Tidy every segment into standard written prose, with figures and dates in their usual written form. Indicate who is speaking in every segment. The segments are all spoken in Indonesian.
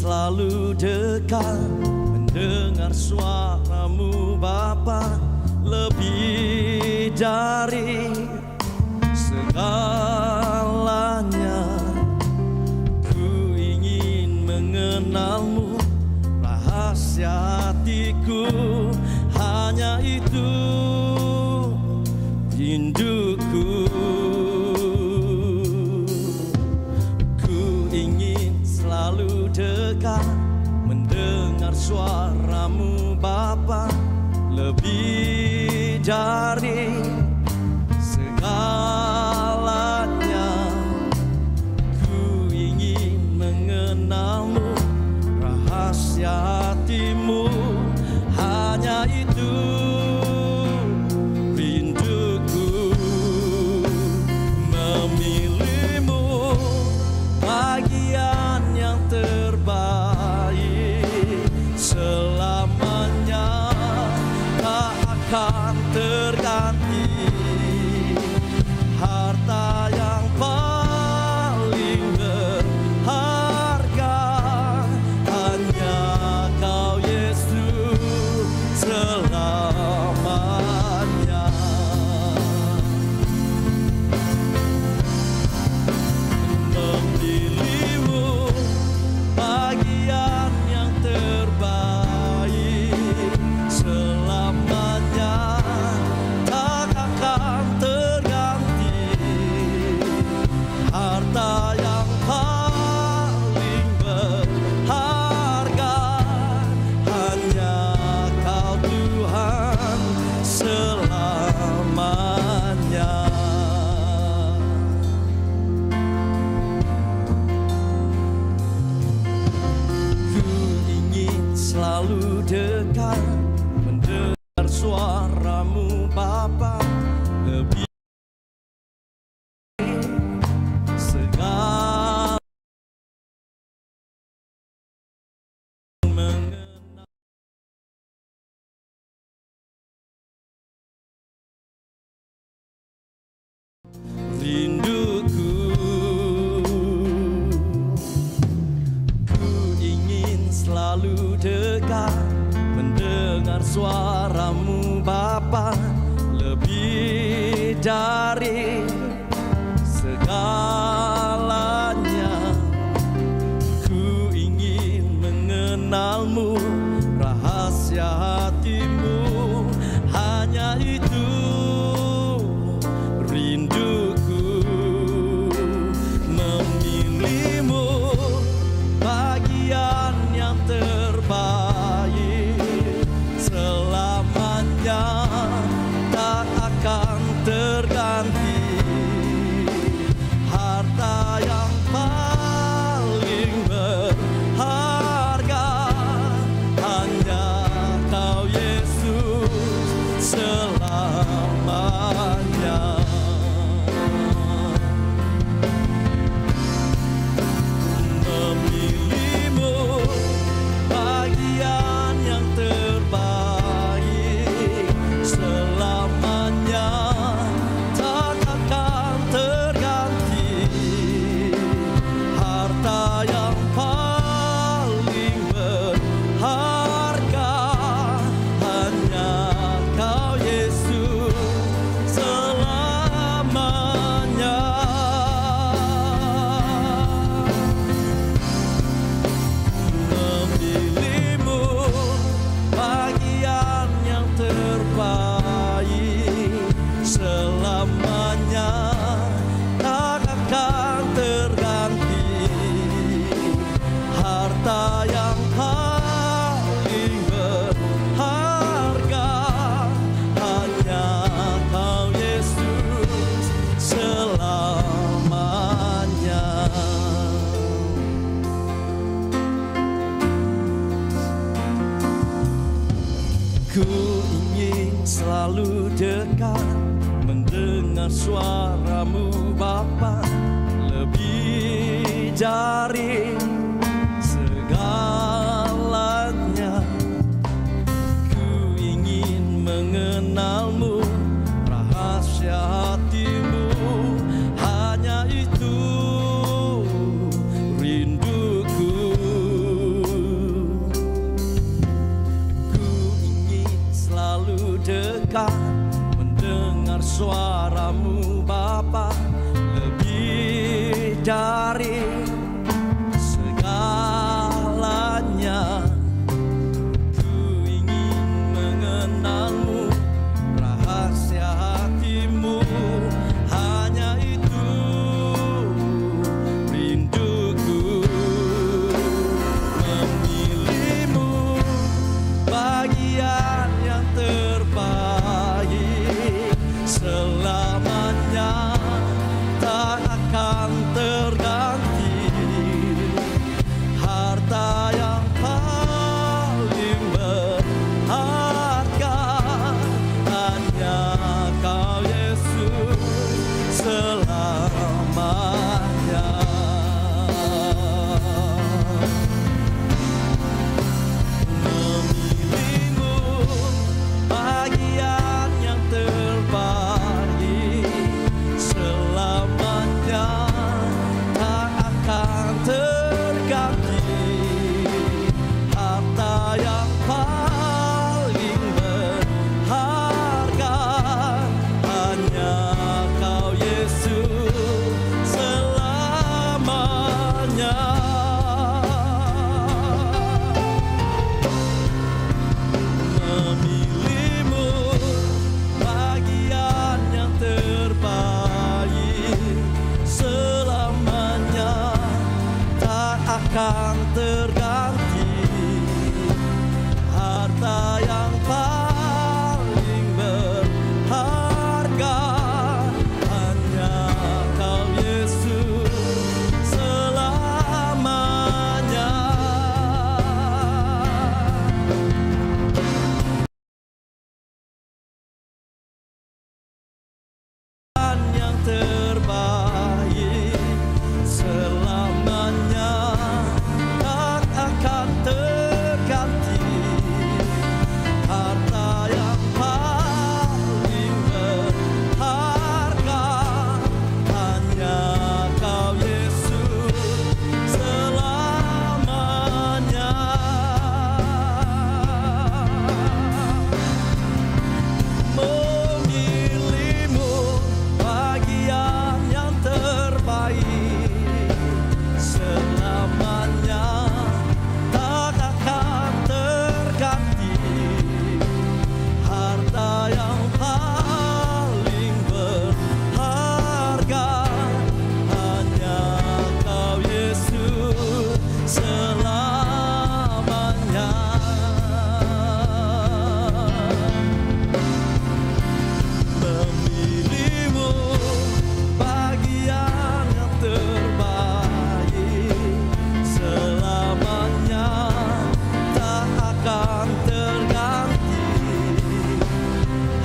Speaker 1: selalu dekat, mendengar suaramu Bapa, lebih dari segalanya. Ku ingin mengenalmu, rahasia hatiku hanya itu rinduku. Ku ingin selalu dekat, mendengar suaramu Bapa, lebih dari segalanya. Ku ingin mengenalmu, rahasia hatimu hanya itu rinduku. Memilihmu bagian yang terbaik, selamanya tak akan terganti. Harta yang paling berharga hanya Kau Yesus selamanya. Memilihmu bagian yang terbaik, selamanya tak akan terganti. Harta yang paling berharga hanya Kau Tuhan selamanya. Ku ingin selalu dekat, mendengar suaramu Bapa, lebih segala mengenal. Rinduku, ku ingin selalu dekat, mendengar suaramu Bapa, lebih dari segalanya. Ku ingin mengenalmu, rahasia hatimu hanya itu rinduku. Memilihmu bagian yang terbaik, selamanya tak akan terganti. Harta yang paling berharga hanya Kau Yesus selamanya. Memilihmu bagian yang terbaik, selamanya tak akan terganti. Harta yang paling berharga hanya Kau Yesus selamanya. Memilihmu bagian yang terbaik, selamanya tak akan terganti. Harta yang paling berharga hanya Kau Yesus selamanya. Ku ingin selalu dekat, mendengar suaramu Bapa, lebih dari segalanya. Ku ingin mengenalmu, rahasia hatimu hanya itu rinduku. suaramu Bapa lebih dari segalanya. Ku ingin mengenalmu, rahasia hatimu, hanya itu rinduku. Memilihmu bagian yang terbaik, selamanya tak akan terganti. Harta yang paling berharga hanya Kau Yesus selamanya. Memilihmu bagian yang terbaik, selamanya tak akan terganti. Harta yang paling berharga hanya Kau Yesus selamanya. Memilihmu bagian yang terbaik, selamanya tak akan terganti. Harta yang paling berharga hanya Kau Yesus selamanya. Yang terbaik, selamanya tak akan terganti. Harta yang paling berharga hanya Kau Yesus selamanya. Memilihmu bagian yang terbaik, selamanya tak akan terganti. Harta yang paling berharga hanya Kau Yesus selamanya. Memilihmu bagian yang terbaik, selamanya tak akan terganti.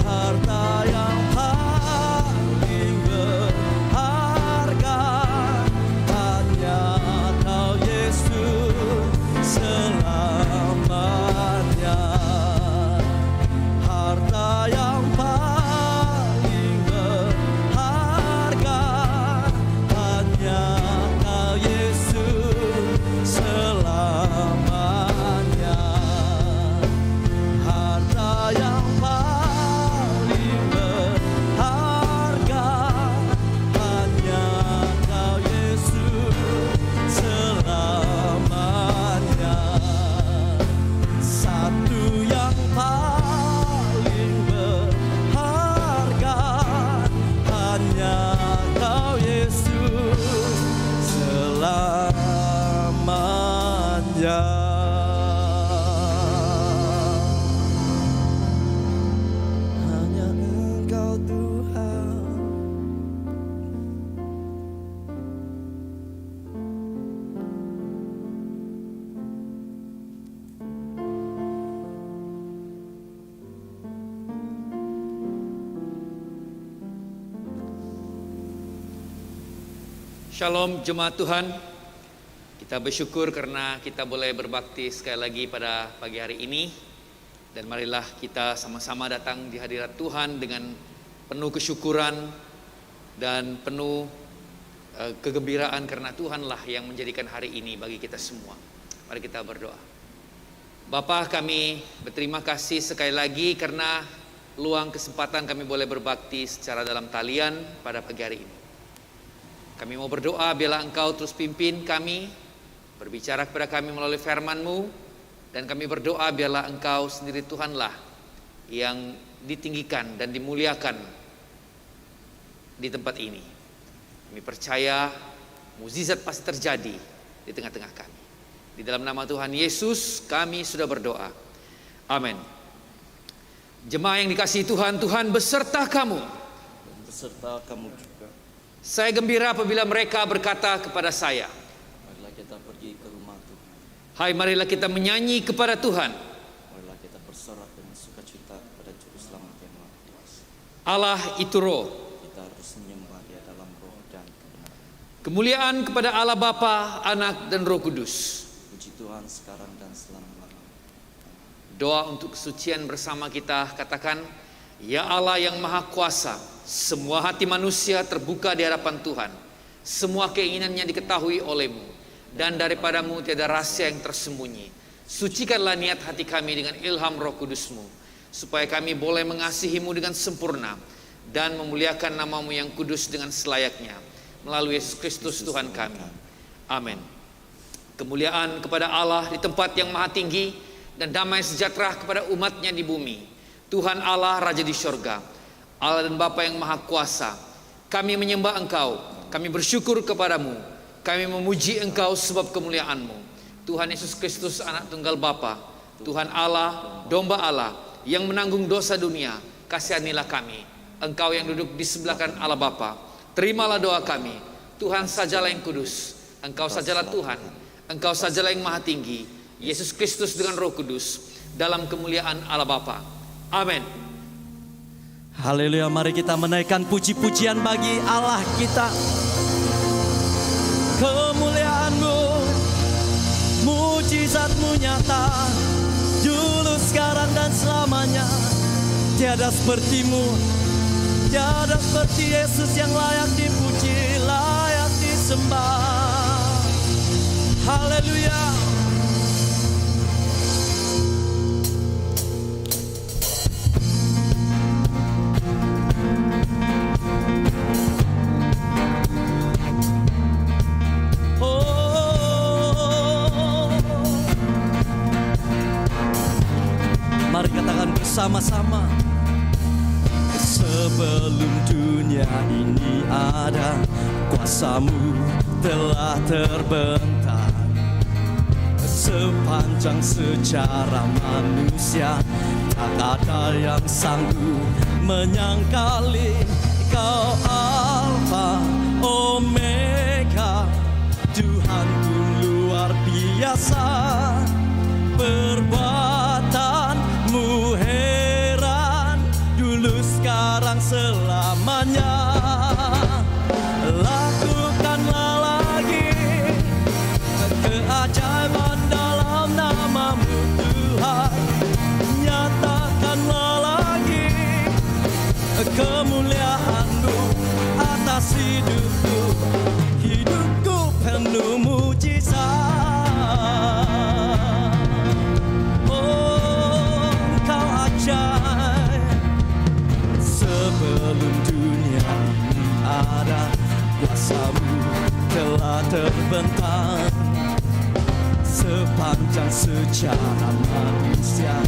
Speaker 1: Harta yang paling berharga hanya Kau Yesus selamanya. Harta yang paling berharga hanya Kau Yesus selamanya. Harta yang paling berharga hanya Kau Yesus selamanya. Satu yang paling berharga hanya Kau Yesus selamanya. Hanya Engkau Tuhan.
Speaker 2: Shalom jemaat Tuhan. Kita bersyukur karena kita boleh berbakti sekali lagi pada pagi hari ini. Dan marilah kita sama-sama datang di hadirat Tuhan dengan penuh kesyukuran dan penuh kegembiraan karena Tuhanlah yang menjadikan hari ini bagi kita semua. Mari kita berdoa. Bapa, kami berterima kasih sekali lagi karena luang kesempatan kami boleh berbakti secara dalam talian pada pagi hari ini. Kami mau berdoa biarlah Engkau terus pimpin kami, berbicara kepada kami melalui firman-Mu, dan kami berdoa biarlah Engkau sendiri Tuhanlah yang ditinggikan dan dimuliakan di tempat ini. Kami percaya mukjizat pasti terjadi di tengah-tengah kami. Di dalam nama Tuhan Yesus kami sudah berdoa. Amin. Jemaah yang dikasihi Tuhan, Tuhan beserta kamu.
Speaker 1: Beserta kamu juga.
Speaker 2: Saya gembira apabila mereka berkata kepada saya,
Speaker 1: Marilah kita pergi ke rumah Tuhan.
Speaker 2: hai, marilah kita menyanyi kepada Tuhan.
Speaker 1: Marilah kita bersorak dengan sukacita kepada Juru Selamat yang Maha Kuasa.
Speaker 2: Allah itu roh.
Speaker 1: Kita harus menyembah Dia dalam roh dan kebenaran.
Speaker 2: Kemuliaan kepada Allah Bapa, Anak, dan Roh Kudus.
Speaker 1: Puji Tuhan sekarang dan selama-lamanya.
Speaker 2: Doa untuk kesucian bersama kita, katakan, ya Allah yang Maha Kuasa, semua hati manusia terbuka di hadapan Tuhan. Semua keinginannya diketahui oleh-Mu, dan daripadamu tiada rahasia yang tersembunyi. Sucikanlah niat hati kami dengan ilham Roh Kudus-Mu, supaya kami boleh mengasihi-Mu dengan sempurna dan memuliakan nama-Mu yang kudus dengan selayaknya, melalui Yesus Kristus Tuhan kami. Amin. Kemuliaan kepada Allah di tempat yang maha tinggi, dan damai sejahtera kepada umatnya di bumi. Tuhan Allah Raja di sorga, Allah dan Bapa yang Maha Kuasa, kami menyembah Engkau, kami bersyukur kepadamu, kami memuji Engkau sebab kemuliaan-Mu. Tuhan Yesus Kristus, Anak Tunggal Bapa, Tuhan Allah, Domba Allah yang menanggung dosa dunia, kasihanilah kami. Engkau yang duduk di sebelah kanan Allah Bapa, terimalah doa kami. Tuhan sajalah yang kudus, Engkau sajalah Tuhan, Engkau sajalah yang maha tinggi, Yesus Kristus dengan Roh Kudus, dalam kemuliaan Allah Bapa. Amin.
Speaker 1: Haleluya, mari kita menaikkan puji-pujian bagi Allah kita. Kemuliaan-Mu, mujizat-Mu nyata, dulu, sekarang, dan selamanya. Tiada seperti-Mu, tiada seperti Yesus yang layak dipuji, layak disembah. Haleluya. Mari katakan bersama-sama. Sebelum dunia ini ada, kuasa-Mu telah terbentang. Sepanjang sejarah manusia, tak ada yang sanggup menyangkali. Kau Alfa Omega, Tuhanku luar biasa. Perbuatan-Mu heran, dulu, sekarang, selamanya. Lakukanlah lagi keajaiban dalam nama-Mu Tuhan. Nyatakanlah lagi kemuliaan-Mu atas hidupku. Hidupku penuh mujizat. Sebelum dunia ini ada, kuasa-Mu telah terbentang. Sepanjang sejarah manusia,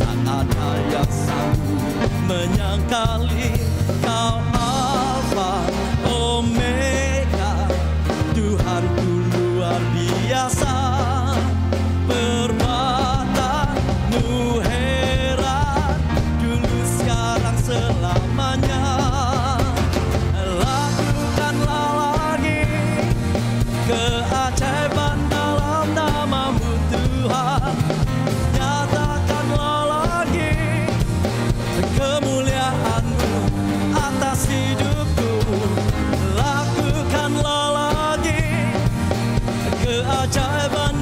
Speaker 1: tak ada yang sanggup menyangkali. Kau Alfa Omega, Tuhanku luar biasa. Perbuatan-Mu heran, dulu, sekarang, selamanya. Lakukanlah lagi keajaiban dalam nama-Mu Tuhan. Nyatakanlah lagi kemuliaan-Mu atas hidupku. Lakukanlah lagi keajaiban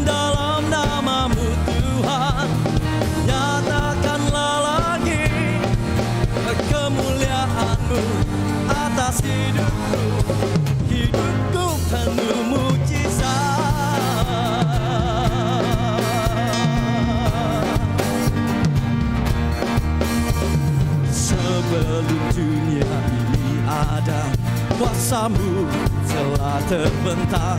Speaker 3: kuasamu telah terbentang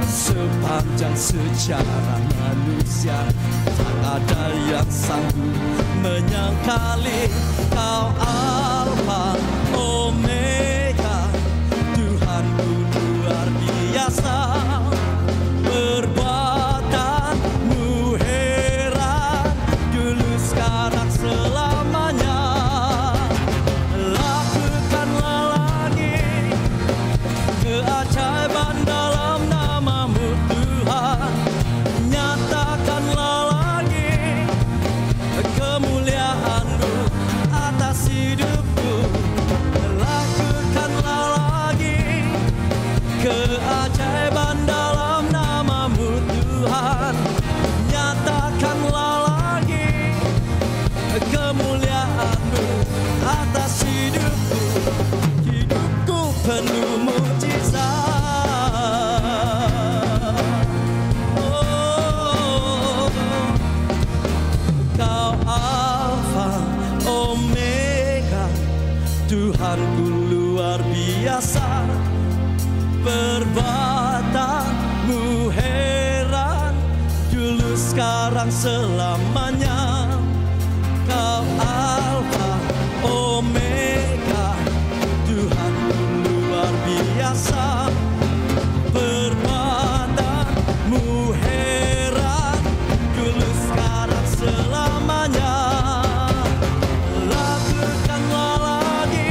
Speaker 3: sepanjang sejarah manusia. Tak ada yang sanggup menyangkali Kau Alfa Omega, Tuhanku luar biasa. Perbuatanmu heran, dulu sekarang selamanya. Lakukanlah lagi keajaiban dalam nama-Mu Tuhan. Nyatakanlah lagi kemuliaan-Mu atas hidupku. Lakukanlah lagi keajaiban dalam nama-Mu Tuhan. Nyatakanlah lagi kemuliaan-Mu atas hidupku. Hidupku penuh mujizat. Oh, Kau Alfa Omega, Tuhanku luar biasa. Perbuatanmu heran, dulu sekarang selamanya. Kau Alfa Omega, Tuhanku luar biasa. Perbuatanmu heran, dulu sekarang selamanya. Lakukanlah lagi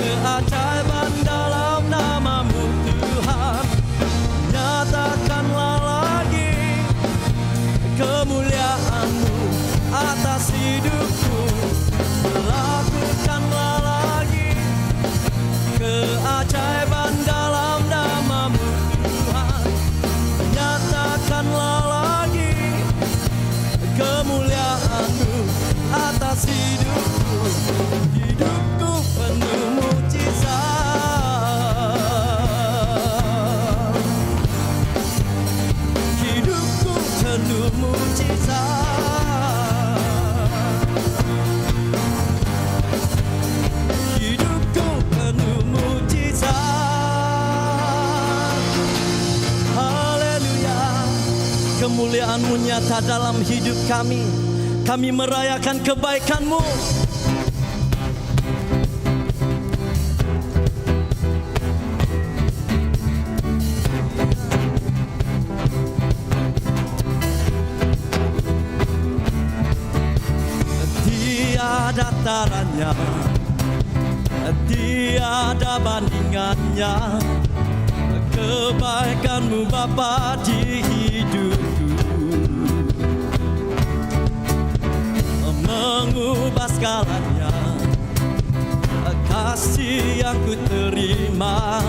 Speaker 3: keajaiban dalam nama-Mu Tuhan. Nyatakanlah lagi kemuliaan-Mu atas hidupku. Lakukanlah lagi keajaiban dalam nama-Mu Tuhan. Nyatakanlah lagi kemuliaan-Mu atas hidupku. Hidupku penuh mujizat. Hidupku penuh mujizat. Hidupku penuh mujizat. Haleluya. Kemuliaan-Mu nyata dalam hidup kami. Kami merayakan kebaikan-Mu. Tiada taranya, tiada bandingannya, kebaikan-Mu Bapa di hidupku. Mengubah segalanya, kasih yang ku terima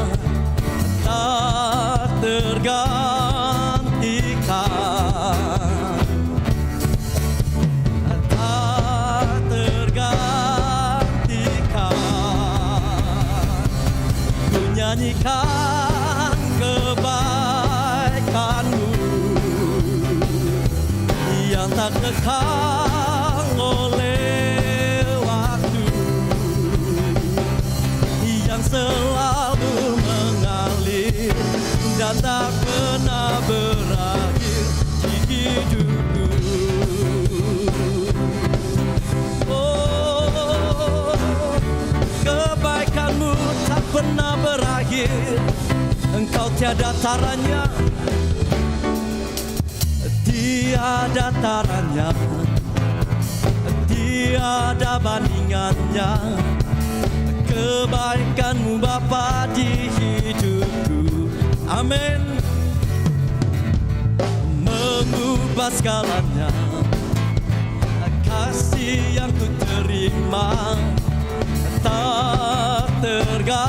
Speaker 3: tak tergantikan. Tak tergantikan. Ku nyanyikan kebaikan-Mu yang tak lekang oleh waktu, yang selalu mengalir dan tak pernah berakhir di hidupku. Oh, kebaikan-Mu tak pernah berakhir. Engkau tiada taranya, tiada taranya, tiada bandingannya. Kebaikan-Mu Bapa di hidupku. Amin. Mengubah segalanya, kasih yang ku terima tak tergantikan.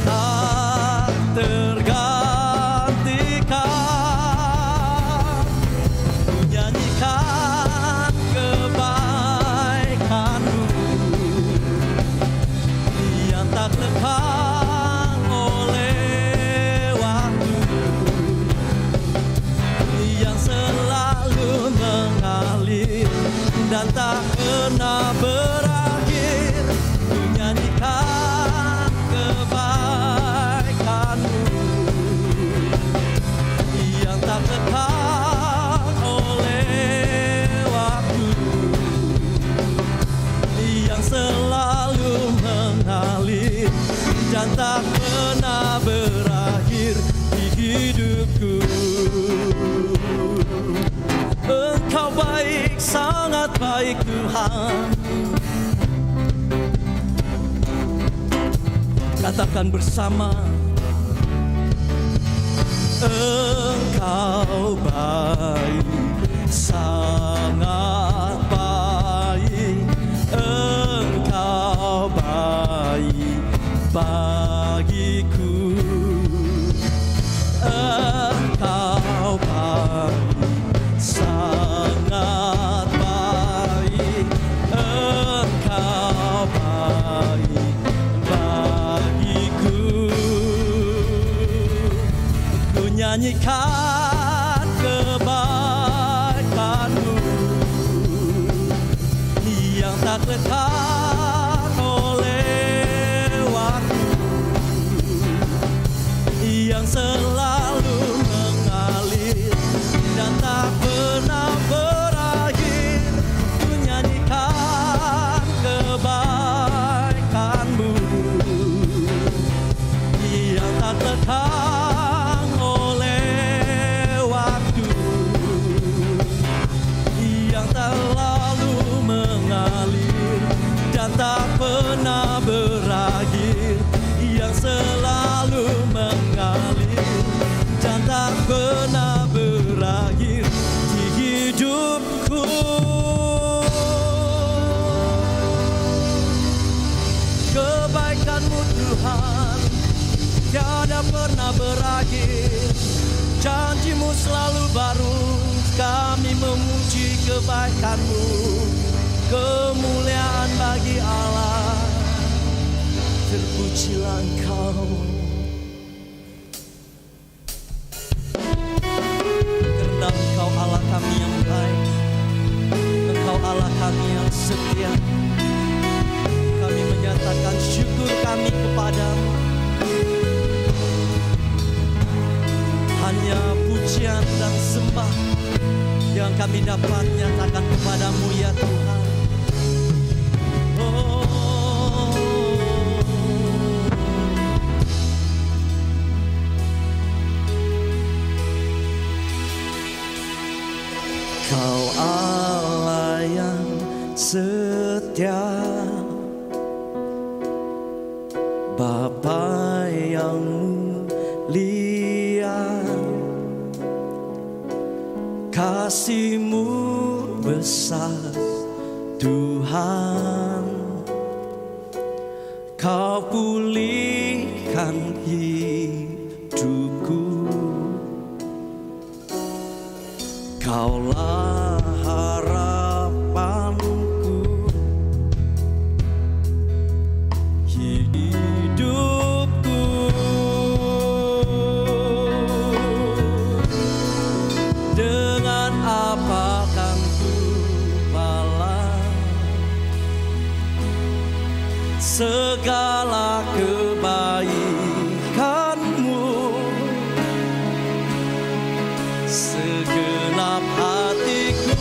Speaker 3: Tak tergantikan. Ku nyanyikan kebaikan-Mu yang tak lekang oleh waktu, yang selalu mengalir dan tak hidupku. Engkau baik, sangat baik Tuhan. Katakan bersama, Engkau baik, sangat baik. Engkau baik bagiku. Engkau baik, sangat baik. Engkau baik bagiku. Ku nyanyikan kebaikan-Mu yang tak lekang oleh waktu, yang selalu mengalir dan tak pernah berakhir. Ku nyanyikan kebaikan-Mu yang tak lekang oleh waktu, yang terlalu mengalir dan tak pernah berakhir, yang selalu mengalir dan tak pernah berakhir di hidupku. Kebaikan-Mu Tuhan tiada pernah berakhir, janji-Mu selalu baru. Kami memuji kebaikan-Mu, kemuliaan bagi Allah. Terpujilah Engkau, karena Engkau Allah kami yang baik, Engkau Allah kami yang setia. Kami menyatakan syukur kami kepadamu. Hanya pujian dan sembah yang kami dapat nyatakan kepadamu ya Tuhan. Kau Allah yang setia, Bapa yang mulia, kasih-Mu besar Tuhan. Kau pulihkan hidupku, Kaulah harapanku, hidupku. Dengan apa kan ku balas segala kebaikan-Mu? Segenap hatiku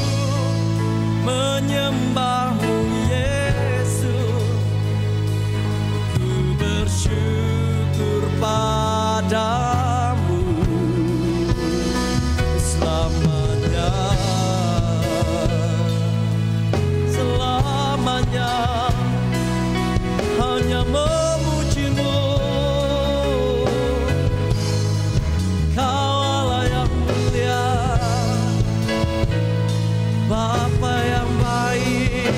Speaker 3: menyembah-Mu Yesus. Ku bersyukur padamu selamanya, selamanya. Hanya memuji-Mu, Kau Allah yang mulia, Bapa yang baik.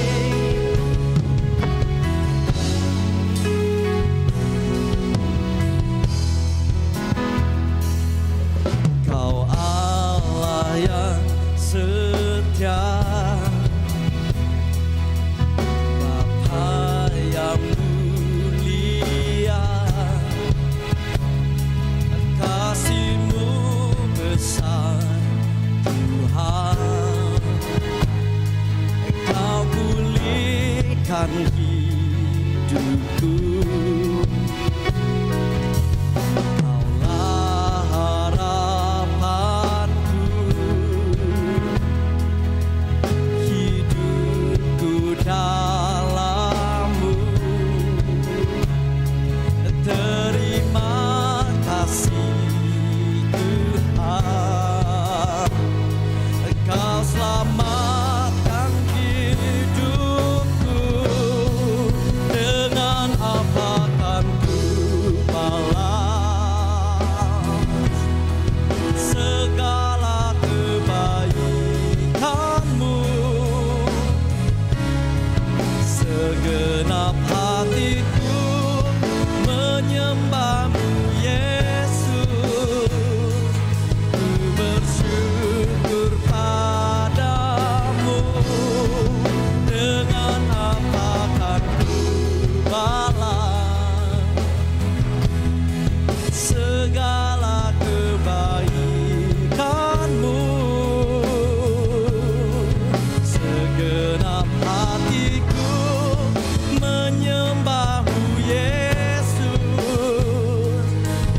Speaker 3: segala kebaikan-Mu. Segenap hatiku menyembah-Mu Yesus,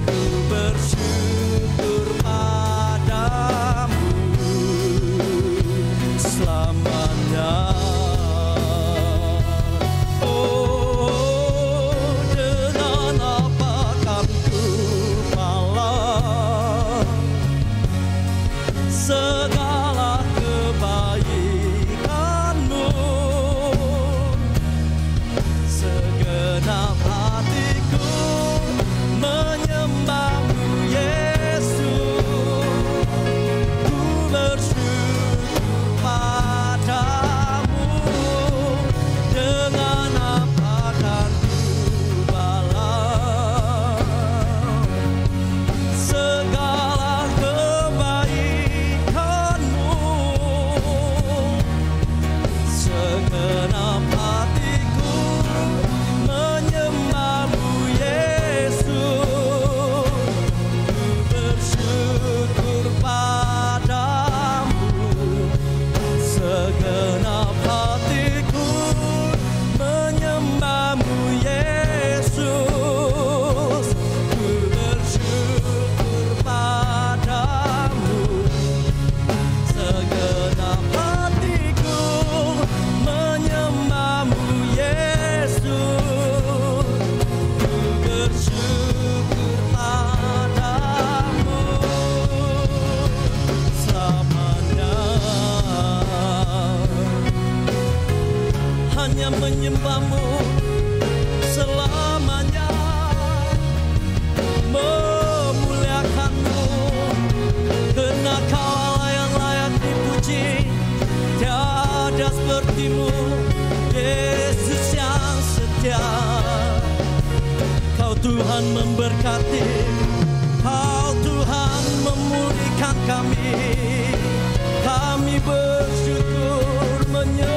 Speaker 3: ku bersyukur padamu selamanya. Oh, dengan apa kan ku balas segala kebaikan-Mu. Segenap hatiku menyembah-Mu Yesus, ku bersyukur padamu. Dengan apa kan ku balas segala kebaikan-Mu. Segenap hatiku menyembah-Mu Yesus, ku bersyukur padamu. Segenap hatiku menyembah-Mu Yesus, ku bersyukur padamu. Segenap hatiku menyembah-Mu Yesus, ku bersyukur padamu selamanya. Hanya menyembah-Mu selamanya, memuliakan-Mu, karena Kau Allah yang layak dipuji. Tiada seperti-Mu, Yesus yang setia. Kau Tuhan memberkati, Kau Tuhan memulihkan kami. Kami bersyukur menyembah-Mu.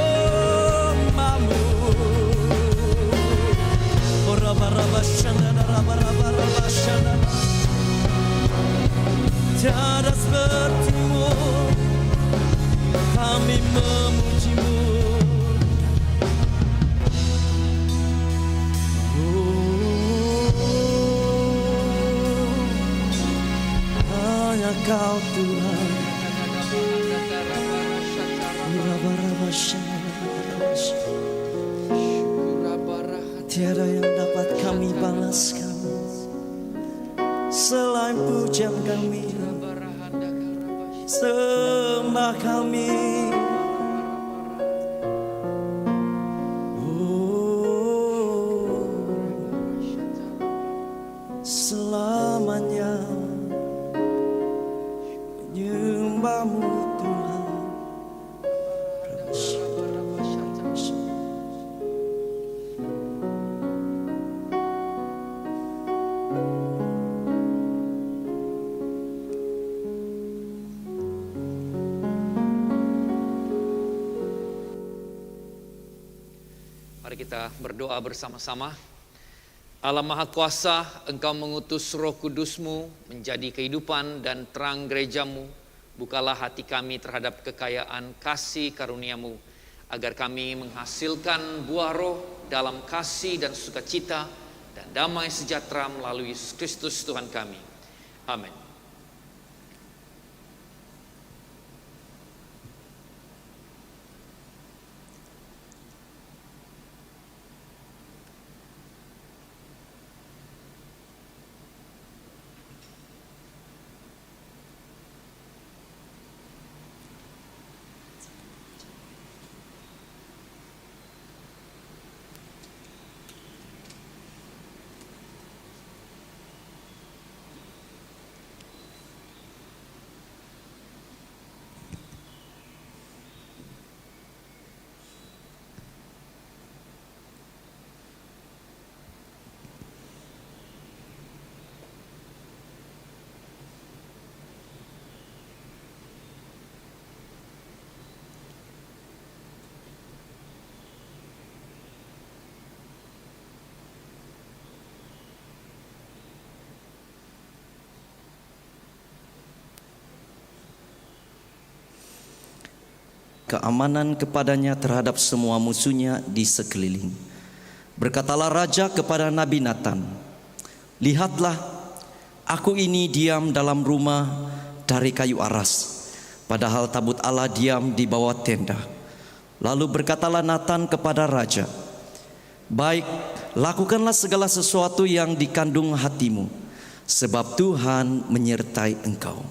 Speaker 3: Oh, raba-raba-shandana, raba-raba-raba-shandana. Tiada seperti-Mu, kami memuji-Mu. Hanya Kau Tuhan. Tiada yang dapat kami balaskan selain pujian kami, sembah kami. Oh, selamanya menyembah-Mu Tuhan.
Speaker 2: Mari kita berdoa bersama-sama. Allah Maha Kuasa, Engkau mengutus Roh Kudus-Mu menjadi kehidupan dan terang gereja-Mu. Bukalah hati kami terhadap kekayaan kasih karunia-Mu, agar kami menghasilkan buah roh dalam kasih dan sukacita dan damai sejahtera melalui Yesus Kristus Tuhan kami. Amin.
Speaker 4: keamanan kepadanya terhadap semua musuhnya di sekeliling. Berkatalah raja kepada Nabi Natan, "Lihatlah, aku ini diam dalam rumah dari kayu aras, padahal tabut Allah diam di bawah tenda." Lalu berkatalah Natan kepada raja, "Baik, lakukanlah segala sesuatu yang dikandung hatimu, sebab Tuhan menyertai engkau."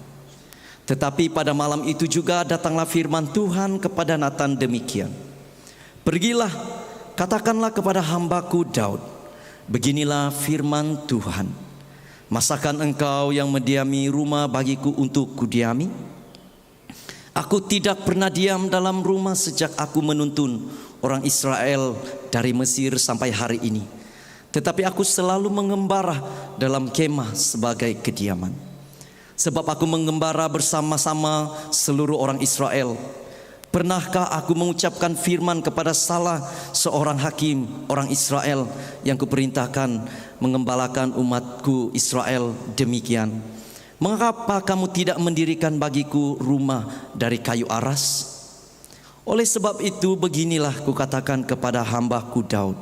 Speaker 4: Tetapi pada malam itu juga datanglah firman Tuhan kepada Natan demikian, "Pergilah, katakanlah kepada hambaku Daud, beginilah firman Tuhan, masakan engkau yang mendiami rumah bagiku untuk kudiami? Aku tidak pernah diam dalam rumah sejak aku menuntun orang Israel dari Mesir sampai hari ini, tetapi aku selalu mengembara dalam kemah sebagai kediaman. Sebab aku mengembara bersama-sama seluruh orang Israel. Pernahkah aku mengucapkan firman kepada salah seorang hakim orang Israel yang kuperintahkan mengembalakan umatku Israel demikian? Mengapa kamu tidak mendirikan bagiku rumah dari kayu aras? Oleh sebab itu beginilah kukatakan kepada hambaku Daud,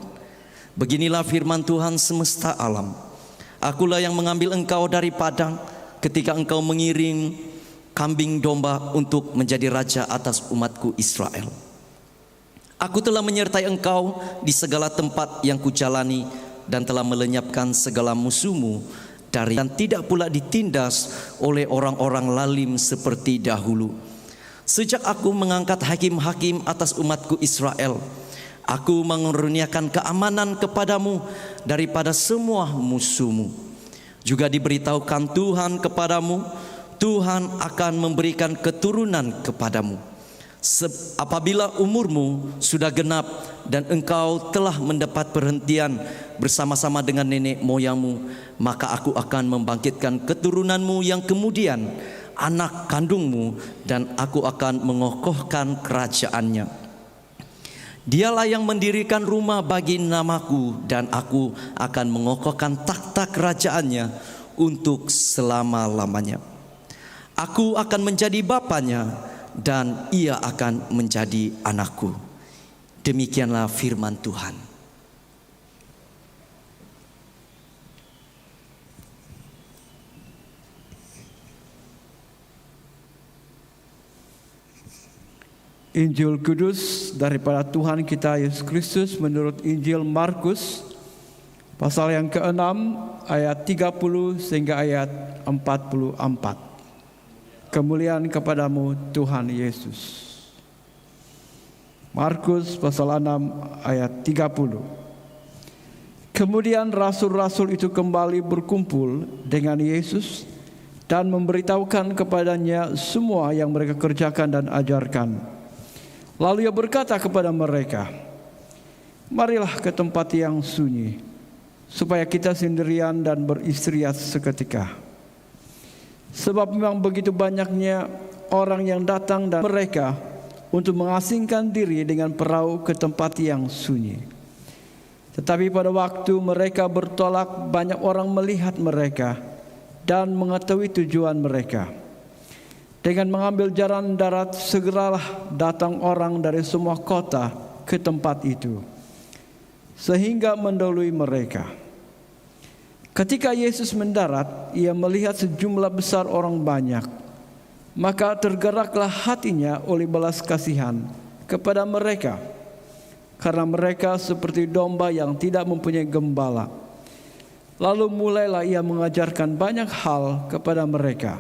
Speaker 4: beginilah firman Tuhan semesta alam, akulah yang mengambil engkau dari padang ketika engkau mengiring kambing domba untuk menjadi raja atas umatku Israel. Aku telah menyertai engkau di segala tempat yang kujalani dan telah melenyapkan segala musuhmu dari, dan tidak pula ditindas oleh orang-orang lalim seperti dahulu. Sejak aku mengangkat hakim-hakim atas umatku Israel, aku mengaruniakan keamanan kepadamu daripada semua musuhmu. Juga diberitahukan Tuhan kepadamu, Tuhan akan memberikan keturunan kepadamu. Apabila umurmu sudah genap dan engkau telah mendapat perhentian bersama-sama dengan nenek moyangmu, maka aku akan membangkitkan keturunanmu yang kemudian anak kandungmu, dan aku akan mengokohkan kerajaannya. Dialah yang mendirikan rumah bagi namaku, dan aku akan mengokohkan takhta kerajaannya untuk selama-lamanya. Aku akan menjadi bapanya dan ia akan menjadi anakku." Demikianlah firman Tuhan.
Speaker 5: Injil Kudus daripada Tuhan kita Yesus Kristus menurut Injil Markus pasal yang ke-6 ayat 30 sehingga ayat 44. Kemuliaan kepadamu Tuhan Yesus. Markus pasal 6 ayat 30. Kemudian rasul-rasul itu kembali berkumpul dengan Yesus dan memberitahukan kepadanya semua yang mereka kerjakan dan ajarkan. Lalu ia berkata kepada mereka, "Marilah ke tempat yang sunyi, supaya kita sendirian dan beristirahat seketika. Sebab memang begitu banyaknya orang yang datang dan mereka untuk mengasingkan diri dengan perahu ke tempat yang sunyi. Tetapi pada waktu mereka bertolak, banyak orang melihat mereka dan mengetahui tujuan mereka. Dengan mengambil jalan darat, segeralah datang orang dari semua kota ke tempat itu, sehingga mendahului mereka. Ketika Yesus mendarat, ia melihat sejumlah besar orang banyak, maka tergeraklah hatinya oleh belas kasihan kepada mereka, karena mereka seperti domba yang tidak mempunyai gembala. Lalu mulailah ia mengajarkan banyak hal kepada mereka.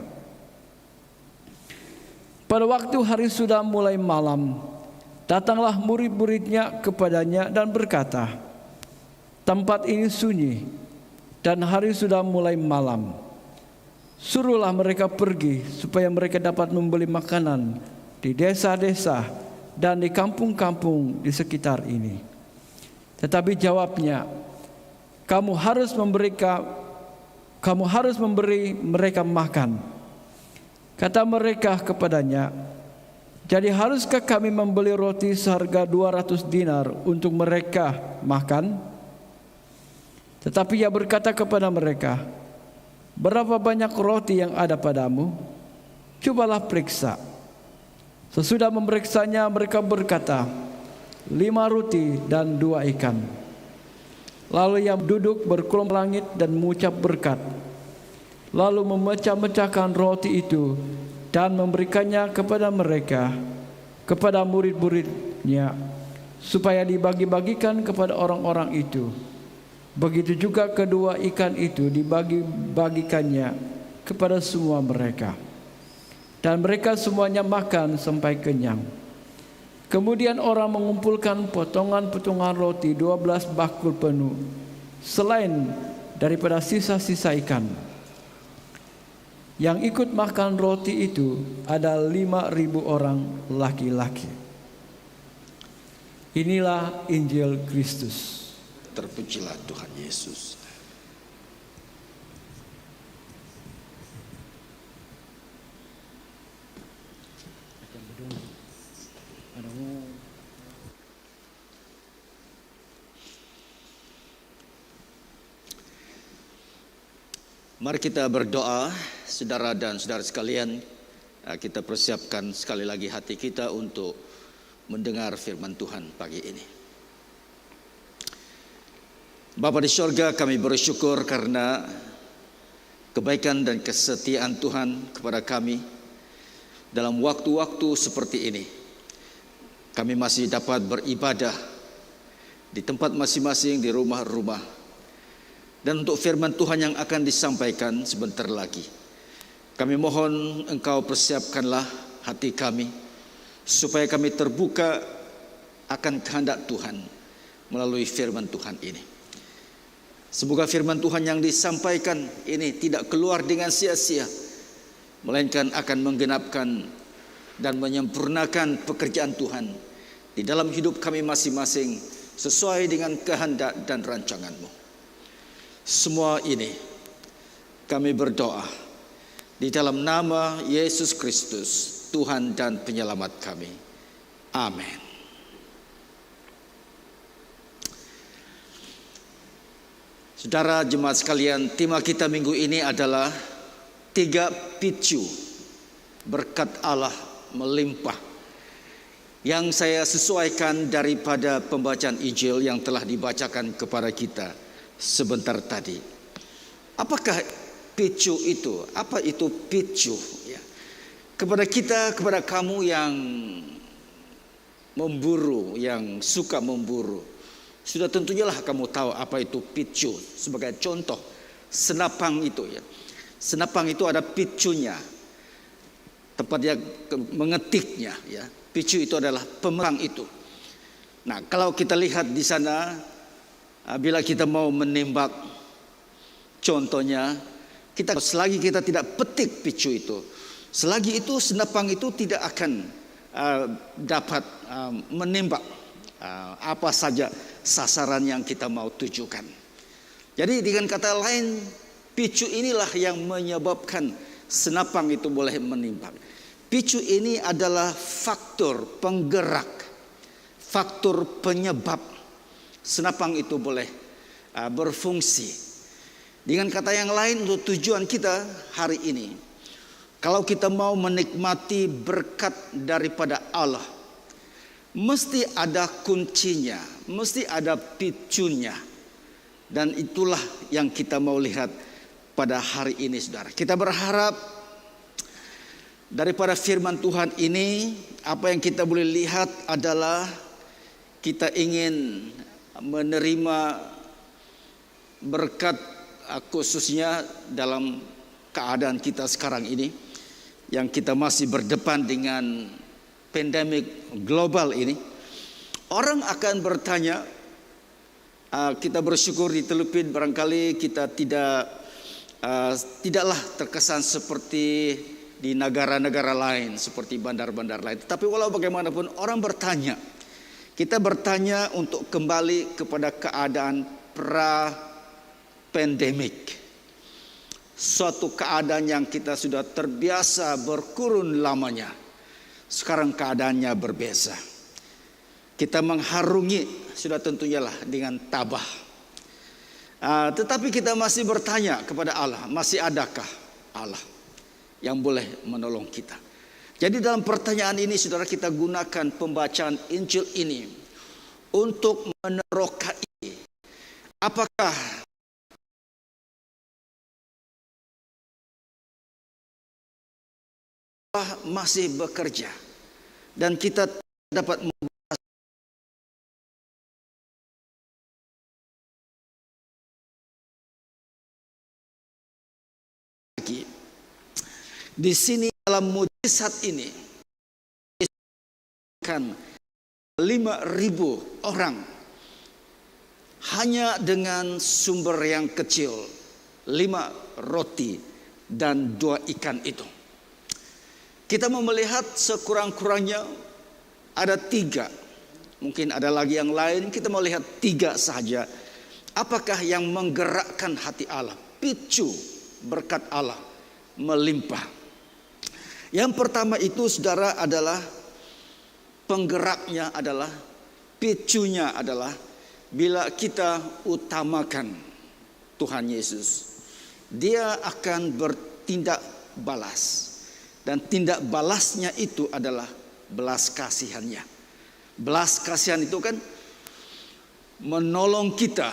Speaker 5: Pada waktu hari sudah mulai malam, datanglah murid-muridnya kepadanya dan berkata, "Tempat ini sunyi dan hari sudah mulai malam. Suruhlah mereka pergi supaya mereka dapat membeli makanan di desa-desa dan di kampung-kampung di sekitar ini." Tetapi jawabnya, kamu harus memberi mereka makan." Kata mereka kepadanya, "Jadi haruskah kami membeli roti seharga 200 dinar untuk mereka makan?" Tetapi ia berkata kepada mereka, "Berapa banyak roti yang ada padamu? Cobalah periksa." Sesudah memeriksanya, mereka berkata, 5 roti dan 2 ikan. Lalu ia duduk berkulum langit dan mengucap berkat. Lalu memecah-mecahkan roti itu dan memberikannya kepada mereka, kepada murid-muridnya, supaya dibagi-bagikan kepada orang-orang itu. Begitu juga kedua ikan itu dibagi-bagikannya kepada semua mereka. Dan mereka semuanya makan sampai kenyang. Kemudian orang mengumpulkan potongan-potongan roti 12 bakul penuh, selain daripada sisa-sisa ikan. Yang ikut makan roti itu ada 5.000 orang laki-laki. Inilah Injil Kristus.
Speaker 1: Terpujilah Tuhan Yesus. Mari kita berdoa, saudara dan saudara sekalian. Kita persiapkan sekali lagi hati kita untuk mendengar firman Tuhan pagi ini. Bapa di surga, kami bersyukur karena kebaikan dan kesetiaan Tuhan kepada kami dalam waktu-waktu seperti ini. Kami masih dapat beribadah di tempat masing-masing, di rumah-rumah. Dan untuk firman Tuhan yang akan disampaikan sebentar lagi, kami mohon Engkau persiapkanlah hati kami, supaya kami terbuka akan kehendak Tuhan melalui firman Tuhan ini. Semoga firman Tuhan yang disampaikan ini tidak keluar dengan sia-sia, melainkan akan menggenapkan dan menyempurnakan pekerjaan Tuhan di dalam hidup kami masing-masing, sesuai dengan kehendak dan rancangan-Mu. Semua ini kami berdoa di dalam nama Yesus Kristus, Tuhan dan Penyelamat kami. Amin. Saudara jemaat sekalian, tema kita minggu ini adalah 3 picu berkat Allah melimpah, yang saya sesuaikan daripada pembacaan Injil yang telah dibacakan kepada kita sebentar tadi. Apakah picu itu? Apa itu picu? Ya. Kepada kita, kepada kamu yang memburu, yang suka memburu, sudah tentunya lah kamu tahu apa itu picu. Sebagai contoh, senapang itu ya. Senapang itu ada picunya, tempat dia mengetiknya ya. Picu itu adalah pemerang itu. Nah, kalau kita lihat di sana, bila kita mau menembak, contohnya, selagi kita tidak petik picu itu, selagi itu senapang itu tidak akan dapat menembak apa saja sasaran yang kita mau tujukan. Jadi dengan kata lain, picu inilah yang menyebabkan senapang itu boleh menembak. Picu ini adalah faktor penggerak, faktor penyebab senapang itu boleh berfungsi. Dengan kata yang lain, untuk tujuan kita hari ini, kalau kita mau menikmati berkat daripada Allah, mesti ada kuncinya, mesti ada picunya. Dan itulah yang kita mau lihat pada hari ini, saudara. Kita berharap daripada firman Tuhan ini, apa yang kita boleh lihat adalah kita ingin menerima berkat, khususnya dalam keadaan kita sekarang ini, yang kita masih berdepan dengan pandemik global ini. Orang akan bertanya, kita bersyukur di Telupin barangkali kita tidaklah terkesan seperti di negara-negara lain, seperti bandar-bandar lain. Tapi walau bagaimanapun orang bertanya, kita bertanya untuk kembali kepada keadaan pra-pandemik. Suatu keadaan yang kita sudah terbiasa berkurun lamanya. Sekarang keadaannya berbeza. Kita mengharungi sudah tentunya lah dengan tabah. Tetapi kita masih bertanya kepada Allah, masih adakah Allah yang boleh menolong kita? Jadi dalam pertanyaan ini saudara, kita gunakan pembacaan Injil ini untuk menerokai apakah Allah masih bekerja dan kita dapat membahas lagi. Di sini dalam mujizat ini kan 5.000 orang hanya dengan sumber yang kecil, 5 roti dan 2 ikan itu. Kita mau melihat sekurang-kurangnya ada 3, mungkin ada lagi yang lain, kita mau lihat 3 saja. Apakah yang menggerakkan hati Allah, picu berkat Allah melimpah. Yang pertama itu saudara adalah penggeraknya adalah, picunya adalah bila kita utamakan Tuhan Yesus, Dia akan bertindak balas. Dan tindak balasnya itu adalah belas kasihannya. Belas kasihan itu kan menolong kita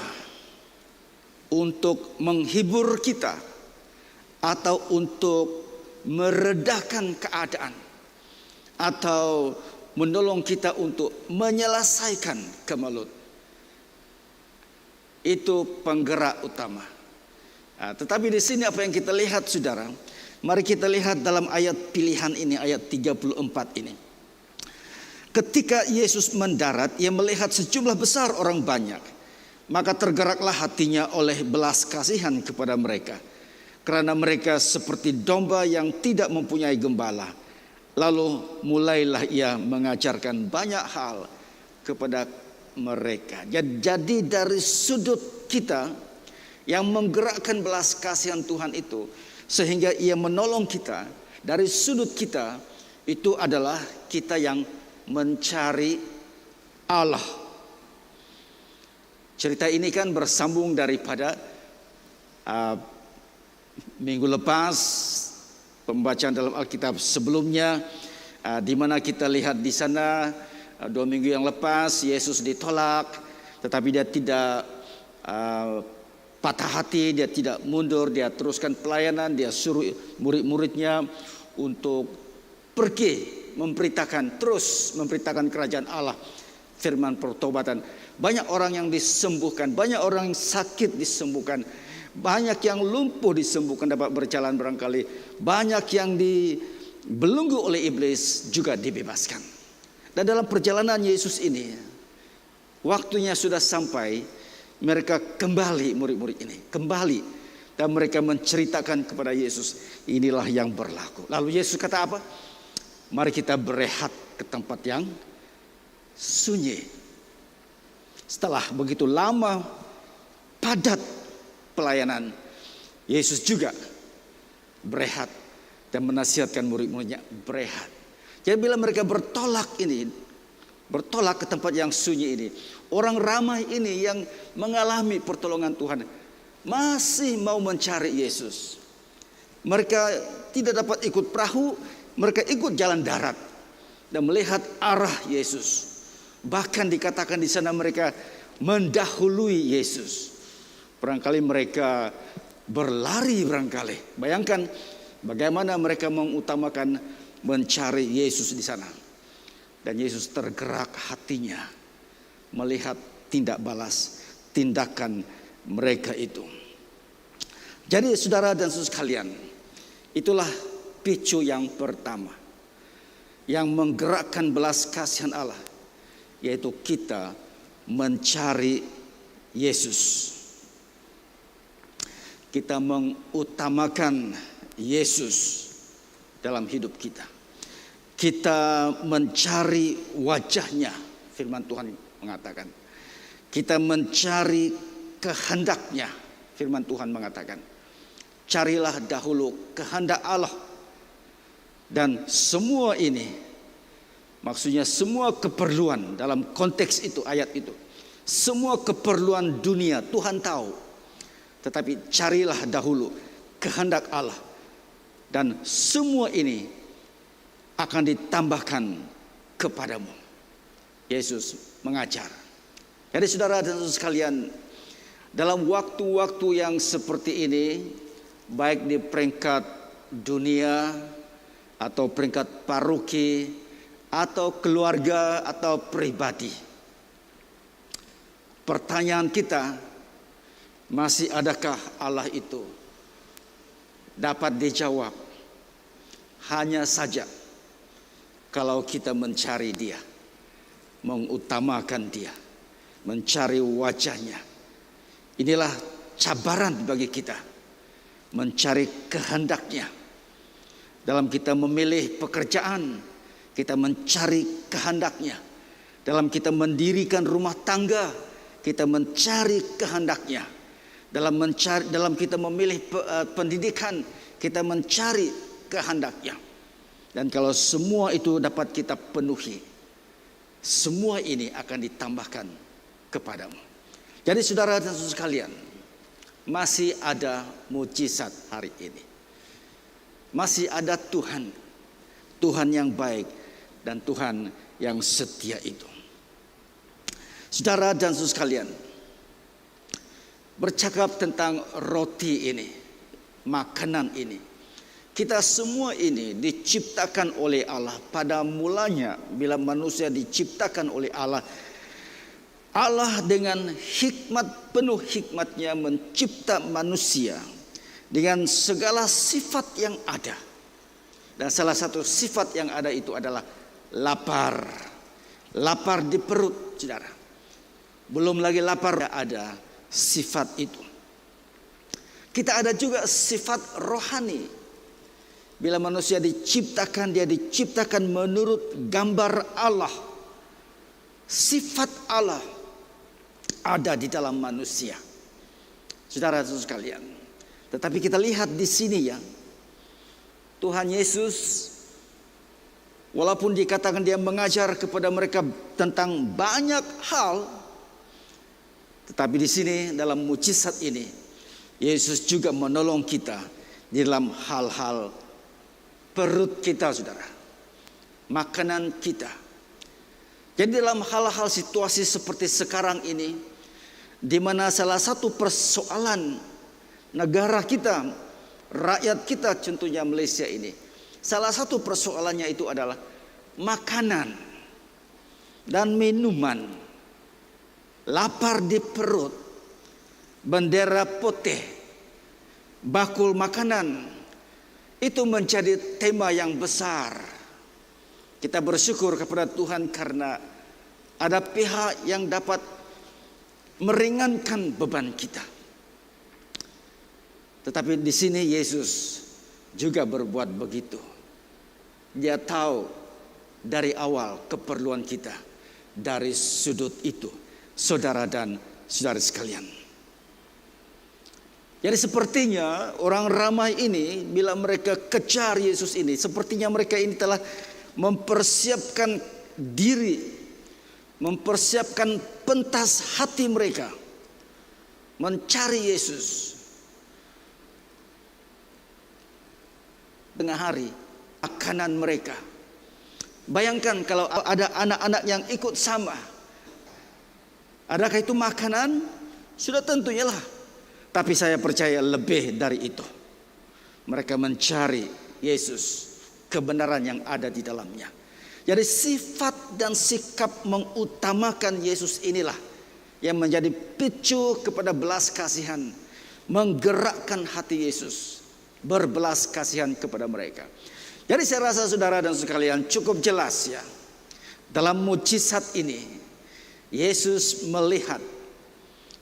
Speaker 1: untuk menghibur kita atau untuk meredakan keadaan atau menolong kita untuk menyelesaikan kemelut. Itu penggerak utama. Nah, tetapi di sini apa yang kita lihat saudara? Mari kita lihat dalam ayat pilihan ini, ayat 34 ini. Ketika Yesus mendarat, Ia melihat sejumlah besar orang banyak, maka tergeraklah hatinya oleh belas kasihan kepada mereka, karena mereka seperti domba yang tidak mempunyai gembala. Lalu mulailah Ia mengajarkan banyak hal kepada mereka. Jadi dari sudut kita yang menggerakkan belas kasihan Tuhan itu, sehingga Ia menolong kita, dari sudut kita itu adalah kita yang mencari Allah. Cerita ini kan bersambung daripada minggu lepas, pembacaan dalam Alkitab sebelumnya, di mana kita lihat di sana 2 minggu yang lepas Yesus ditolak, tetapi Dia tidak patah hati, Dia tidak mundur, Dia teruskan pelayanan, Dia suruh murid-muridnya untuk pergi terus memberitakan kerajaan Allah, firman pertobatan. Banyak orang yang disembuhkan, banyak orang yang sakit disembuhkan, banyak yang lumpuh disembuhkan, dapat berjalan barangkali, banyak yang dibelenggu oleh iblis juga dibebaskan. Dan dalam perjalanan Yesus ini, waktunya sudah sampai, mereka kembali, murid-murid ini kembali, dan mereka menceritakan kepada Yesus, inilah yang berlaku. Lalu Yesus kata apa? Mari kita berehat ke tempat yang sunyi. Setelah begitu lama padat pelayanan, Yesus juga berehat dan menasihatkan murid-muridnya berehat. Jadi bila mereka bertolak ke tempat yang sunyi ini, orang ramai ini yang mengalami pertolongan Tuhan masih mau mencari Yesus. Mereka tidak dapat ikut perahu, mereka ikut jalan darat dan melihat arah Yesus. Bahkan dikatakan di sana mereka mendahului Yesus. Barangkali mereka berlari barangkali. Bayangkan bagaimana mereka mengutamakan mencari Yesus di sana. Dan Yesus tergerak hatinya melihat tindak balas tindakan mereka itu. Jadi saudara dan saudara sekalian, itulah picu yang pertama yang menggerakkan belas kasihan Allah, yaitu kita mencari Yesus. Kita mengutamakan Yesus dalam hidup kita. Kita mencari wajahnya, firman Tuhan mengatakan. Kita mencari kehendaknya, firman Tuhan mengatakan. Carilah dahulu kehendak Allah. Dan semua ini, maksudnya semua keperluan dalam konteks itu, ayat itu, semua keperluan dunia Tuhan tahu. Tetapi carilah dahulu kehendak Allah. Dan semua ini akan ditambahkan kepadamu. Yesus mengajar. Jadi saudara dan saudara sekalian, dalam waktu-waktu yang seperti ini, baik di peringkat dunia atau peringkat paroki atau keluarga atau pribadi, pertanyaan kita, masih adakah Allah itu? Dapat dijawab hanya saja kalau kita mencari Dia, mengutamakan Dia, mencari wajahnya. Inilah cabaran bagi kita, mencari kehendaknya. Dalam kita memilih pekerjaan, kita mencari kehendaknya. Dalam kita mendirikan rumah tangga, kita mencari kehendaknya. Dalam kita memilih pendidikan, kita mencari kehendaknya. Dan kalau semua itu dapat kita penuhi, semua ini akan ditambahkan kepadamu. Jadi saudara dan saudara sekalian, masih ada mujizat hari ini. Masih ada Tuhan, Tuhan yang baik dan Tuhan yang setia itu. Saudara dan saudara sekalian, bercakap tentang roti ini, makanan ini. Kita semua ini diciptakan oleh Allah. Pada mulanya bila manusia diciptakan oleh Allah, Allah dengan hikmat, penuh hikmatnya mencipta manusia dengan segala sifat yang ada. Dan salah satu sifat yang ada itu adalah lapar. Lapar di perut, saudara. Belum lagi lapar, ada sifat itu. Kita ada juga sifat rohani. Bila manusia diciptakan, dia diciptakan menurut gambar Allah. Sifat Allah ada di dalam manusia. Saudara-saudara sekalian. Tetapi kita lihat di sini ya, Tuhan Yesus walaupun dikatakan dia mengajar kepada mereka tentang banyak hal, tetapi di sini dalam mujizat ini Yesus juga menolong kita di dalam hal-hal perut kita, saudara, makanan kita. Jadi dalam hal-hal situasi seperti sekarang ini, di mana salah satu persoalan negara kita, rakyat kita, contohnya Malaysia ini, salah satu persoalannya itu adalah makanan dan minuman. Lapar di perut, bendera putih, bakul makanan, itu menjadi tema yang besar. Kita bersyukur kepada Tuhan karena ada pihak yang dapat meringankan beban kita. Tetapi di sini Yesus juga berbuat begitu. Dia tahu dari awal keperluan kita dari sudut itu, saudara dan saudari sekalian. Jadi sepertinya orang ramai ini bila mereka kejar Yesus ini, sepertinya mereka ini telah mempersiapkan diri, mempersiapkan pentas hati mereka mencari Yesus. Tengah hari, makanan mereka. Bayangkan kalau ada anak-anak yang ikut sama. Adakah itu makanan? Sudah tentunya lah. Tapi saya percaya lebih dari itu. Mereka mencari Yesus, kebenaran yang ada di dalamnya. Jadi sifat dan sikap mengutamakan Yesus inilah yang menjadi picu kepada belas kasihan, menggerakkan hati Yesus, berbelas kasihan kepada mereka. Jadi saya rasa saudara dan sekalian cukup jelas ya. Dalam mujizat ini Yesus melihat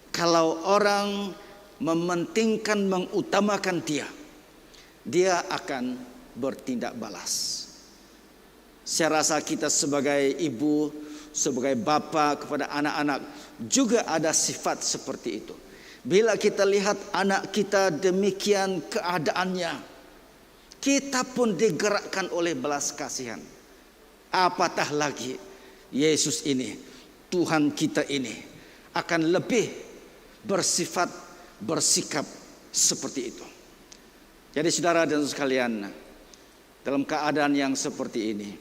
Speaker 1: kalau orang mementingkan, mengutamakan dia akan bertindak balas. Saya rasa kita sebagai ibu, sebagai bapa kepada anak-anak juga ada sifat seperti itu. Bila kita lihat anak kita demikian keadaannya, kita pun digerakkan oleh belas kasihan. Apatah lagi Yesus ini, Tuhan kita ini akan lebih bersikap seperti itu. Jadi saudara dan sekalian, Dalam keadaan yang seperti ini,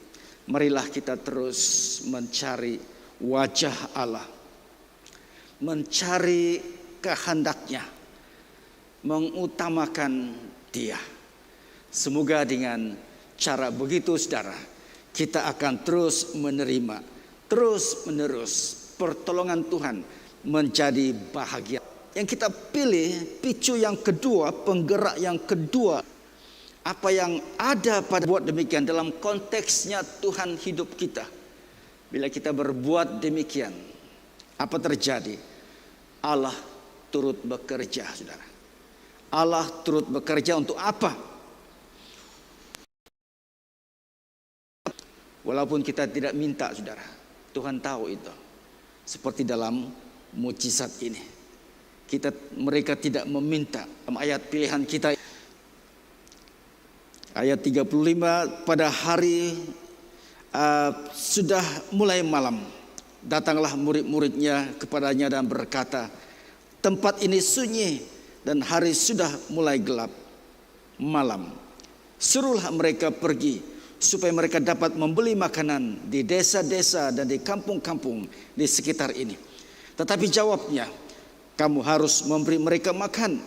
Speaker 1: marilah kita terus mencari wajah Allah, mencari kehendaknya, mengutamakan Dia. Semoga dengan cara begitu, saudara, kita akan terus menerima, terus menerus pertolongan Tuhan menjadi bahagia. Yang kita pilih picu yang kedua, penggerak yang kedua, apa yang ada pada buat demikian dalam konteksnya Tuhan hidup kita. Bila kita berbuat demikian, apa terjadi? Allah turut bekerja, saudara. Allah turut bekerja untuk apa? Walaupun kita tidak minta, saudara, Tuhan tahu itu. Seperti dalam mujizat ini, mereka tidak meminta. Dalam ayat pilihan kita, ayat 35, pada hari sudah mulai malam, datanglah murid-muridnya kepadanya dan berkata, tempat ini sunyi dan hari sudah mulai gelap malam. Suruhlah mereka pergi supaya mereka dapat membeli makanan di desa-desa dan di kampung-kampung di sekitar ini. Tetapi jawabnya, kamu harus memberi mereka makan.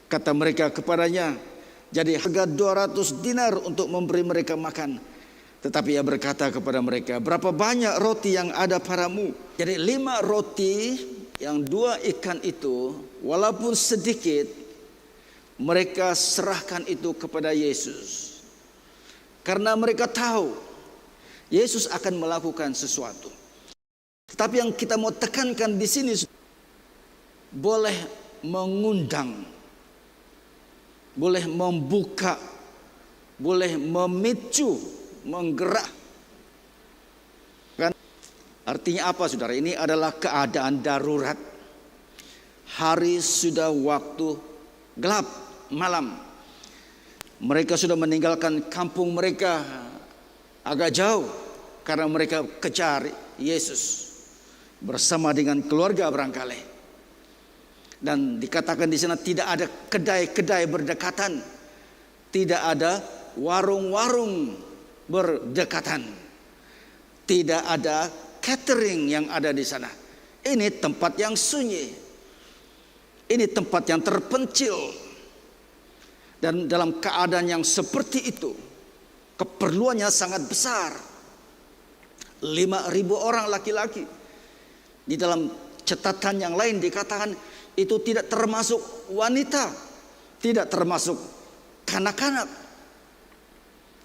Speaker 1: Kata mereka kepadanya, jadi harga 200 dinar untuk memberi mereka makan. Tetapi ia berkata kepada mereka, berapa banyak roti yang ada padamu? Jadi 5 roti yang 2 ikan itu, walaupun sedikit, mereka serahkan itu kepada Yesus. Karena mereka tahu Yesus akan melakukan sesuatu. Tetapi yang kita mau tekankan di sini, boleh mengundang, boleh membuka, boleh memicu, menggerak. Kan? Artinya apa, saudara? Ini adalah keadaan darurat. Hari sudah waktu gelap, malam. Mereka sudah meninggalkan kampung mereka agak jauh karena mereka kejar Yesus bersama dengan keluarga barangkali. Dan dikatakan di sana tidak ada kedai-kedai berdekatan, tidak ada warung-warung berdekatan, tidak ada catering yang ada di sana. Ini tempat yang sunyi, ini tempat yang terpencil. Dan dalam keadaan yang seperti itu, keperluannya sangat besar. 5.000 orang laki-laki. Di dalam catatan yang lain dikatakan itu tidak termasuk wanita, tidak termasuk kanak-kanak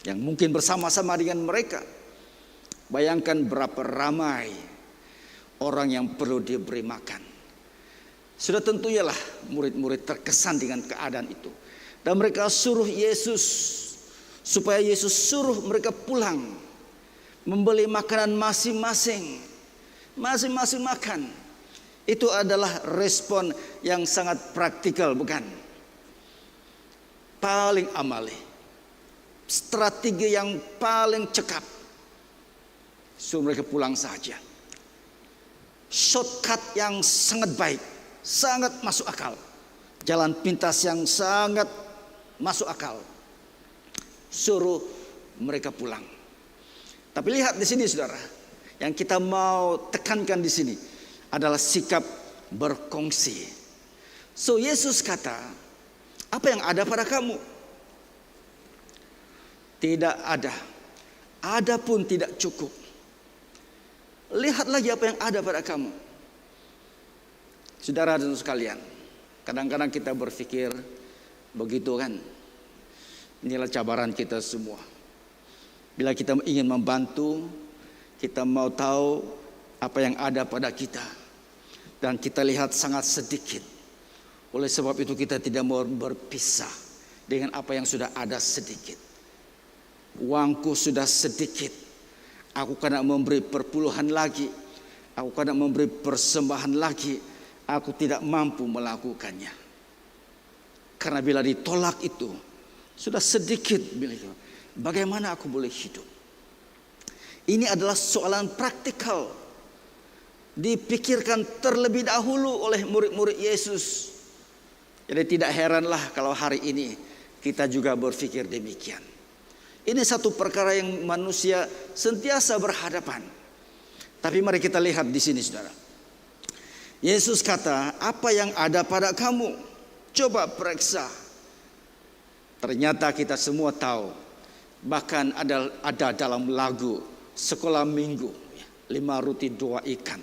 Speaker 1: yang mungkin bersama-sama dengan mereka. Bayangkan berapa ramai orang yang perlu diberi makan. Sudah tentunya lah murid-murid terkesan dengan keadaan itu. Dan mereka suruh Yesus, supaya Yesus suruh mereka pulang, membeli makanan masing-masing. Masing-masing makan. Itu adalah respon yang sangat praktikal, bukan? Paling amali. Strategi yang paling cekap. Suruh mereka pulang saja. Shortcut yang sangat baik, sangat masuk akal. Jalan pintas yang sangat masuk akal. Suruh mereka pulang. Tapi lihat di sini, saudara, yang kita mau tekankan di sini adalah sikap berkongsi. So Yesus kata, apa yang ada pada kamu? Tidak ada. Ada pun tidak cukup. Lihat lagi apa yang ada pada kamu. Saudara dan sekalian, kadang-kadang kita berpikir begitu kan. Inilah cabaran kita semua. Bila kita ingin membantu, kita mau tahu apa yang ada pada kita, dan kita lihat sangat sedikit. Oleh sebab itu kita tidak mau berpisah dengan apa yang sudah ada sedikit. Uangku sudah sedikit, aku kena memberi perpuluhan lagi, aku kena memberi persembahan lagi, aku tidak mampu melakukannya. Karena bila ditolak itu sudah sedikit, bagaimana aku boleh hidup? Ini adalah soalan praktikal, dipikirkan terlebih dahulu oleh murid-murid Yesus. Jadi tidak heranlah kalau hari ini kita juga berpikir demikian. Ini satu perkara yang manusia sentiasa berhadapan. Tapi mari kita lihat di sini, saudara. Yesus kata, apa yang ada pada kamu, coba periksa. Ternyata kita semua tahu, bahkan ada dalam lagu sekolah minggu, 5 roti 2 ikan.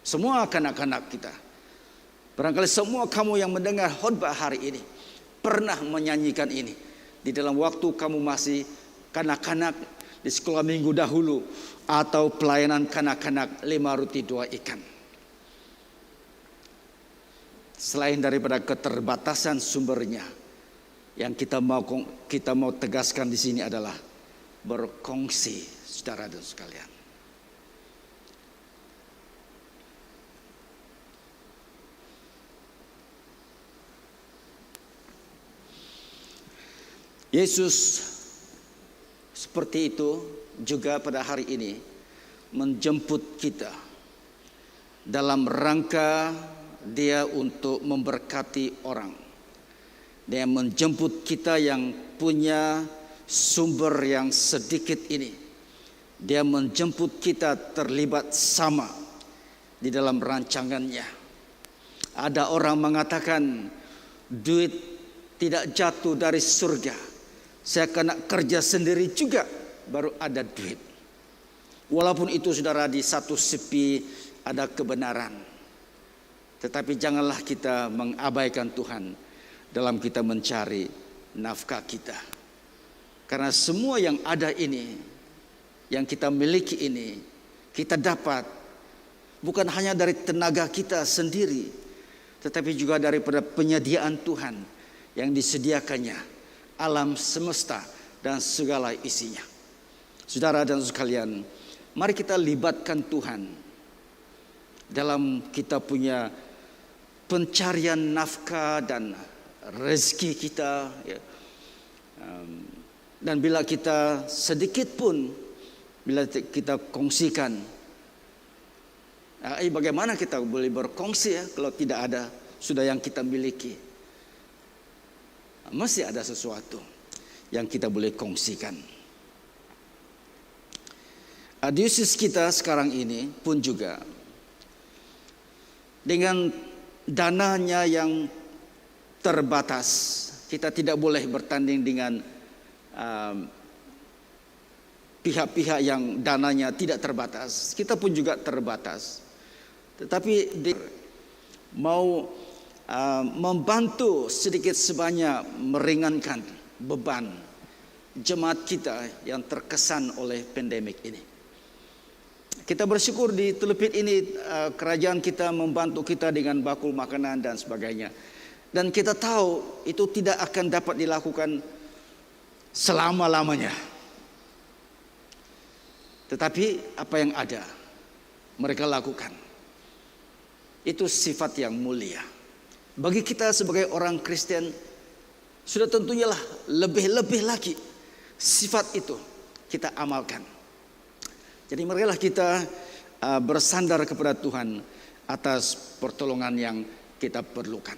Speaker 1: Semua kanak-kanak kita, barangkali semua kamu yang mendengar khotbah hari ini pernah menyanyikan ini. Di dalam waktu kamu masih kanak-kanak di sekolah minggu dahulu, atau pelayanan kanak-kanak 5 roti 2 ikan. Selain daripada keterbatasan sumbernya, yang kita mau tegaskan di sini adalah berkongsi, saudara dan sekalian. Yesus seperti itu juga pada hari ini menjemput kita dalam rangka Dia untuk memberkati orang. Dia menjemput kita yang punya sumber yang sedikit ini. Dia menjemput kita terlibat sama di dalam rancangannya. Ada orang mengatakan duit tidak jatuh dari surga. Saya kena kerja sendiri juga baru ada duit. Walaupun itu, saudara, di satu sisi ada kebenaran. Tetapi janganlah kita mengabaikan Tuhan dalam kita mencari nafkah kita. Karena semua yang ada ini, yang kita miliki ini, kita dapat bukan hanya dari tenaga kita sendiri, tetapi juga daripada penyediaan Tuhan yang disediakannya alam semesta dan segala isinya. Saudara dan sekalian, mari kita libatkan Tuhan dalam kita punya pencarian nafkah dan rezeki kita, ya. Dan bila kita sedikit pun, bila kita kongsikan, bagaimana kita boleh berkongsi ya kalau tidak ada sudah yang kita miliki? Masih ada sesuatu yang kita boleh kongsikan. Diocese kita sekarang ini pun juga dengan dananya yang terbatas, kita tidak boleh bertanding dengan pihak-pihak yang dananya tidak terbatas. Kita pun juga terbatas. Tetapi mau membantu sedikit sebanyak meringankan beban jemaat kita yang terkesan oleh pandemik ini. Kita bersyukur di Telepit ini kerajaan kita membantu kita dengan bakul makanan dan sebagainya. Dan kita tahu itu tidak akan dapat dilakukan selama-lamanya. Tetapi apa yang ada mereka lakukan. Itu sifat yang mulia. Bagi kita sebagai orang Kristen, sudah tentunya lah lebih-lebih lagi sifat itu kita amalkan. Jadi marilah kita bersandar kepada Tuhan atas pertolongan yang kita perlukan.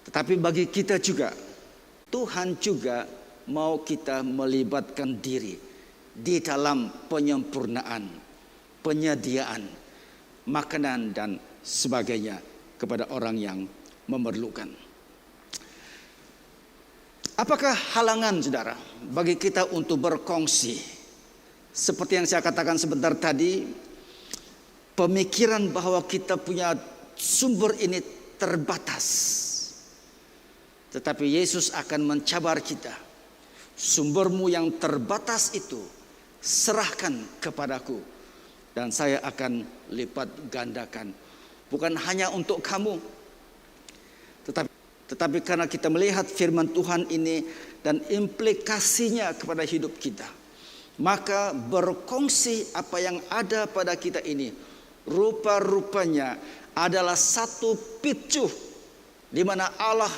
Speaker 1: Tetapi bagi kita juga, Tuhan juga mau kita melibatkan diri di dalam penyempurnaan, penyediaan makanan dan sebagainya kepada orang yang memerlukan. Apakah halangan, saudara, bagi kita untuk berkongsi? Seperti yang saya katakan sebentar tadi, pemikiran bahwa kita punya sumber ini terbatas. Tetapi Yesus akan mencabar kita. Sumbermu yang terbatas itu serahkan kepadaku, dan saya akan lipat gandakan. Bukan hanya untuk kamu, tetapi karena kita melihat firman Tuhan ini dan implikasinya kepada hidup kita, maka berkongsi apa yang ada pada kita ini rupa-rupanya adalah satu picu di mana Allah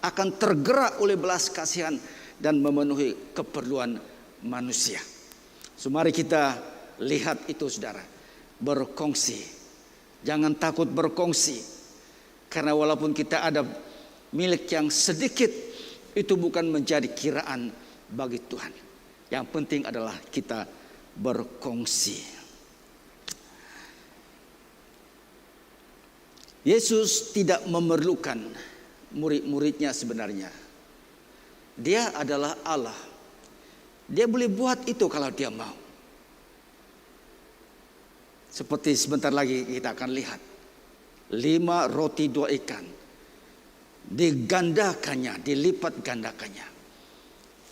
Speaker 1: akan tergerak oleh belas kasihan dan memenuhi keperluan manusia. So, mari kita lihat itu, saudara. Berkongsi. Jangan takut berkongsi. Karena walaupun kita ada milik yang sedikit, itu bukan menjadi kiraan bagi Tuhan. Yang penting adalah kita berkongsi. Yesus tidak memerlukan murid-muridnya sebenarnya. Dia adalah Allah. Dia boleh buat itu kalau dia mau. Seperti sebentar lagi kita akan lihat. 5 roti 2 ikan. Digandakannya, dilipat gandakannya.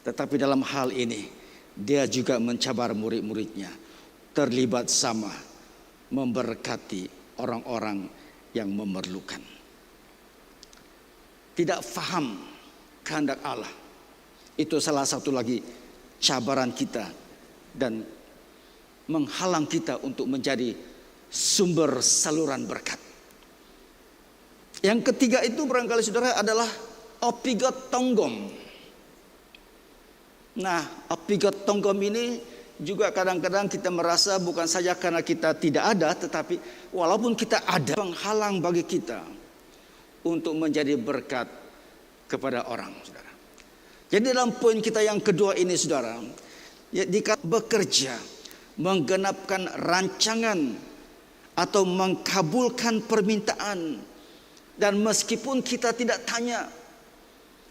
Speaker 1: Tetapi dalam hal ini, dia juga mencabar murid-muridnya. Terlibat sama, memberkati orang-orang yang memerlukan. Tidak faham kehendak Allah. Itu salah satu lagi cabaran kita dan menghalang kita untuk menjadi sumber saluran berkat. Yang ketiga itu barangkali saudara adalah opigot tonggom. Nah, opigot tonggom ini juga kadang-kadang kita merasa bukan saja karena kita tidak ada, tetapi walaupun kita ada, penghalang bagi kita untuk menjadi berkat kepada orang, saudara. Jadi dalam poin kita yang kedua ini, saudara, jika bekerja, menggenapkan rancangan atau mengkabulkan permintaan, dan meskipun kita tidak tanya,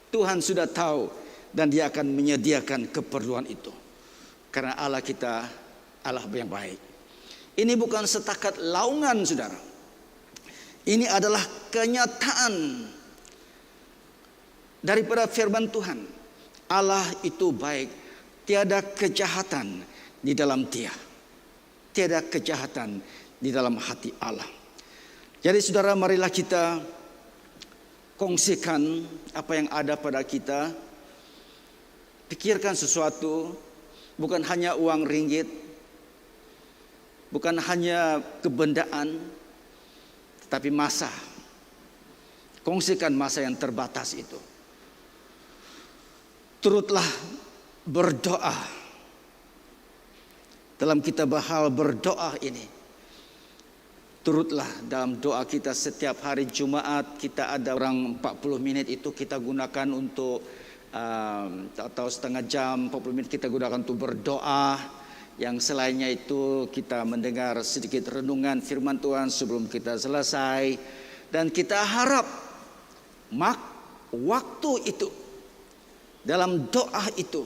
Speaker 1: Tuhan sudah tahu dan Dia akan menyediakan keperluan itu. Karena Allah kita Allah yang baik. Ini bukan setakat laungan, saudara. Ini adalah kenyataan daripada firman Tuhan. Allah itu baik, tiada kejahatan di dalam Dia. Tiada kejahatan di dalam hati Allah. Jadi saudara, marilah kita kongsikan apa yang ada pada kita. Pikirkan sesuatu, bukan hanya uang ringgit, bukan hanya kebendaan, tetapi masa. Kongsikan masa yang terbatas itu. Turutlah berdoa. Dalam kitab hal berdoa ini, turutlah dalam doa kita setiap hari Jumat. Kita ada orang 40 menit itu kita gunakan untuk atau setengah jam, 40 menit kita gunakan untuk berdoa. Yang selainnya itu kita mendengar sedikit renungan firman Tuhan sebelum kita selesai. Dan kita harap waktu itu, dalam doa itu,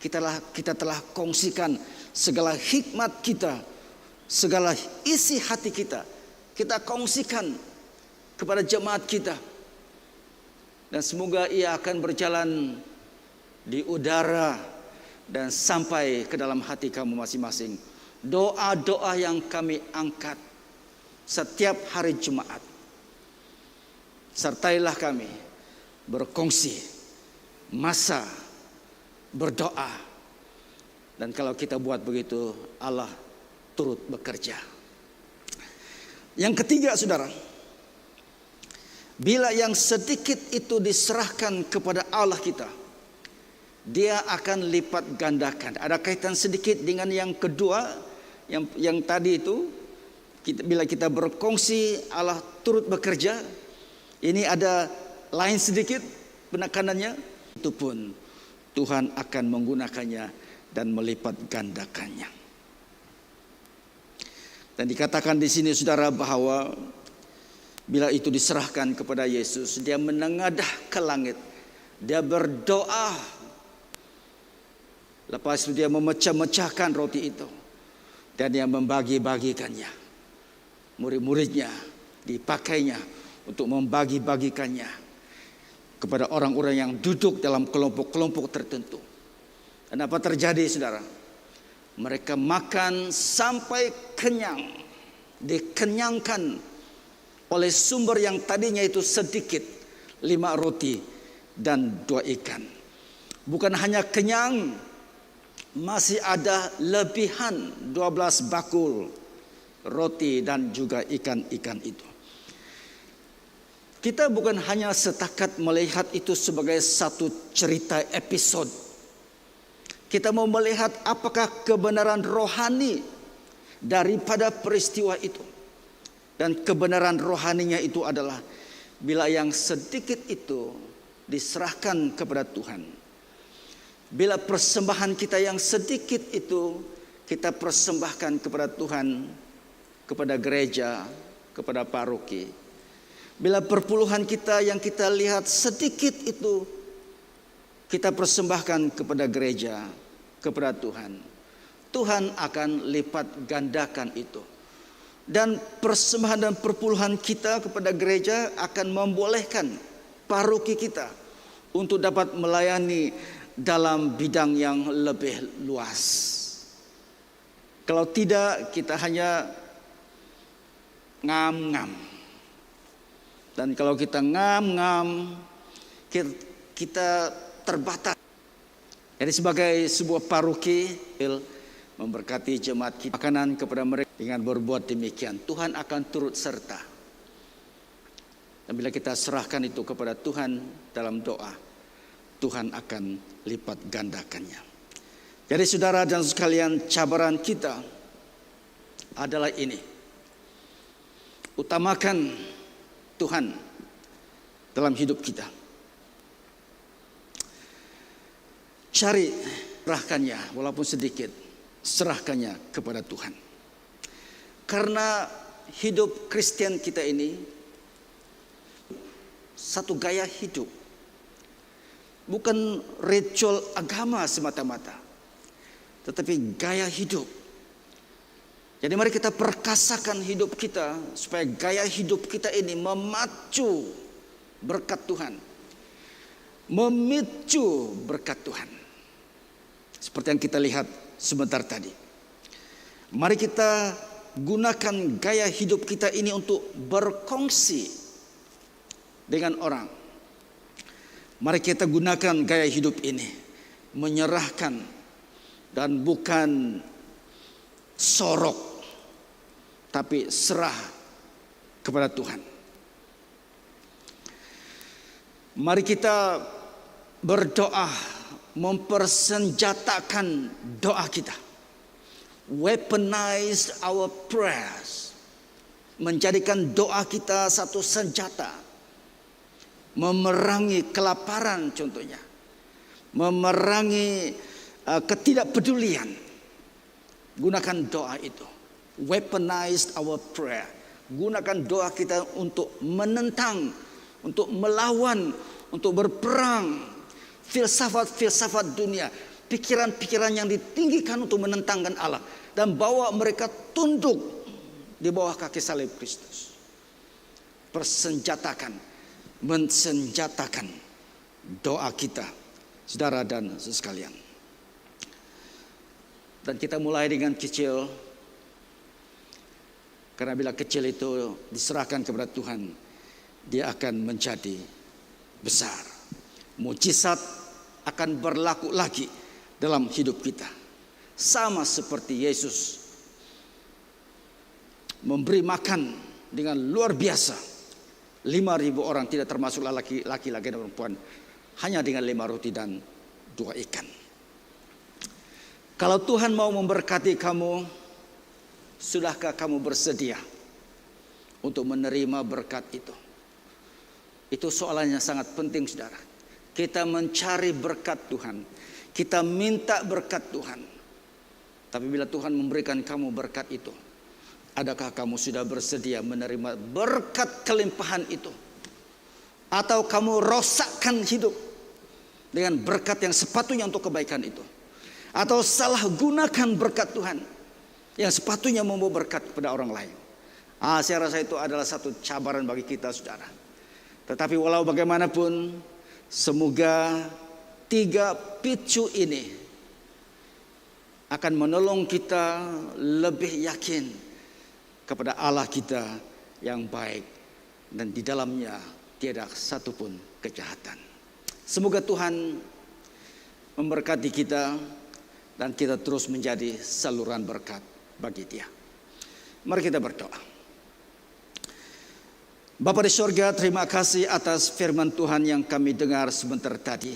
Speaker 1: kita telah kongsikan segala hikmat kita, segala isi hati kita. Kita kongsikan kepada jemaat kita. Dan semoga ia akan berjalan di udara dan sampai ke dalam hati kamu masing-masing. Doa-doa yang kami angkat setiap hari Jumat. Sertailah kami berkongsi masa berdoa. Dan kalau kita buat begitu, Allah turut bekerja. Yang ketiga, saudara, bila yang sedikit itu diserahkan kepada Allah kita, Dia akan lipat gandakan. Ada kaitan sedikit dengan yang kedua, yang tadi itu, bila kita berkongsi Allah turut bekerja. Ini ada lain sedikit penekanannya. Itu pun Tuhan akan menggunakannya dan melipat gandakannya. Dan dikatakan di sini, saudara, bahwa bila itu diserahkan kepada Yesus, Dia menengadah ke langit, Dia berdoa. Lepas itu Dia memecah-mecahkan roti itu dan Dia membagi-bagikannya. Murid-muridnya dipakainya untuk membagi-bagikannya kepada orang-orang yang duduk dalam kelompok-kelompok tertentu. Dan apa terjadi, saudara? Mereka makan sampai kenyang, dikenyangkan oleh sumber yang tadinya itu sedikit, 5 roti dan 2 ikan. Bukan hanya kenyang, masih ada lebihan 12 bakul roti dan juga ikan-ikan itu. Kita bukan hanya setakat melihat itu sebagai satu cerita episode. Kita mau melihat apakah kebenaran rohani daripada peristiwa itu. Dan kebenaran rohaninya itu adalah bila yang sedikit itu diserahkan kepada Tuhan, Bila persembahan kita yang sedikit itu kita persembahkan kepada Tuhan, kepada gereja, kepada paroki. Bila perpuluhan kita yang kita lihat sedikit itu kita persembahkan kepada gereja, kepada Tuhan, Tuhan akan lipat gandakan itu. Dan persembahan dan perpuluhan kita kepada gereja akan membolehkan paroki kita untuk dapat melayani dalam bidang yang lebih luas. Kalau tidak, kita hanya ngam-ngam. Dan kalau kita ngam-ngam, kita terbatas. Jadi sebagai sebuah paroki memberkati jemaat kita, makanan kepada mereka. Dengan berbuat demikian, Tuhan akan turut serta. Dan bila kita serahkan itu kepada Tuhan dalam doa, Tuhan akan lipat gandakannya. Jadi saudara dan sekalian, cabaran kita adalah ini. Utamakan Tuhan dalam hidup kita. Cari, serahkannya walaupun sedikit, serahkannya kepada Tuhan. Karena hidup Kristen kita ini satu gaya hidup, bukan ritual agama semata-mata, tetapi gaya hidup. Jadi mari kita perkasakan hidup kita supaya gaya hidup kita ini memacu berkat Tuhan, memicu berkat Tuhan. Seperti yang kita lihat sebentar tadi. Mari kita gunakan gaya hidup kita ini untuk berkongsi dengan orang. Mari kita gunakan gaya hidup ini menyerahkan dan bukan sorok, tapi serah kepada Tuhan. Mari kita berdoa, mempersenjatakan doa kita. Weaponize our prayers. Menjadikan doa kita satu senjata. Memerangi kelaparan contohnya. Memerangi ketidakpedulian. Gunakan doa itu. Weaponize our prayer. Gunakan doa kita untuk menentang, untuk melawan, untuk berperang filsafat-filsafat dunia, pikiran-pikiran yang ditinggikan untuk menentangkan Allah, dan bawa mereka tunduk di bawah kaki salib Kristus. Persenjatakan, mensenjatakan doa kita, saudara dan sekalian. Dan kita mulai dengan kecil, karena bila kecil itu diserahkan kepada Tuhan, dia akan menjadi besar. Mujizat akan berlaku lagi dalam hidup kita. Sama seperti Yesus memberi makan dengan luar biasa 5.000 orang, tidak termasuk laki-laki dan perempuan, hanya dengan 5 roti dan 2 ikan. Kalau Tuhan mau memberkati kamu, sudahkah kamu bersedia untuk menerima berkat itu? Itu soalannya sangat penting, saudara. Kita mencari berkat Tuhan, kita minta berkat Tuhan. Tapi bila Tuhan memberikan kamu berkat itu, adakah kamu sudah bersedia menerima berkat kelimpahan itu? Atau kamu rosakkan hidup dengan berkat yang sepatutnya untuk kebaikan itu? Atau salah gunakan berkat Tuhan yang sepatutnya membawa berkat kepada orang lain? Saya rasa itu adalah satu cabaran bagi kita, saudara. Tetapi walau bagaimanapun, semoga 3 picu ini akan menolong kita lebih yakin kepada Allah kita yang baik, dan di dalamnya tiada satupun kejahatan. Semoga Tuhan memberkati kita dan kita terus menjadi saluran berkat bagi Dia. Mari kita berdoa. Bapa di surga, terima kasih atas firman Tuhan yang kami dengar sebentar tadi.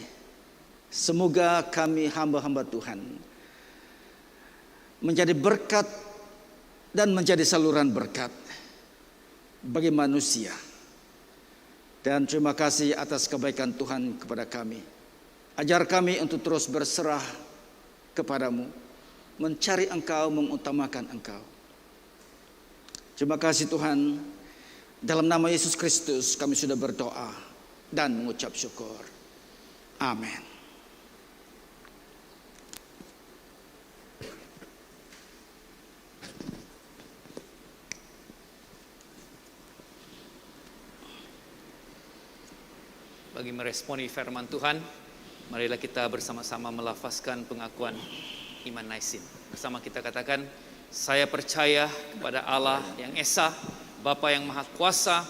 Speaker 1: Semoga kami hamba-hamba Tuhan menjadi berkat dan menjadi saluran berkat bagi manusia. Dan terima kasih atas kebaikan Tuhan kepada kami. Ajar kami untuk terus berserah kepadamu, mencari Engkau, mengutamakan Engkau. Terima kasih Tuhan, dalam nama Yesus Kristus kami sudah berdoa dan mengucap syukur. Amin.
Speaker 2: Bagi meresponi firman Tuhan, marilah kita bersama-sama melafazkan pengakuan iman Naisin. Bersama kita katakan, saya percaya kepada Allah yang Esa, Bapa yang Maha Kuasa,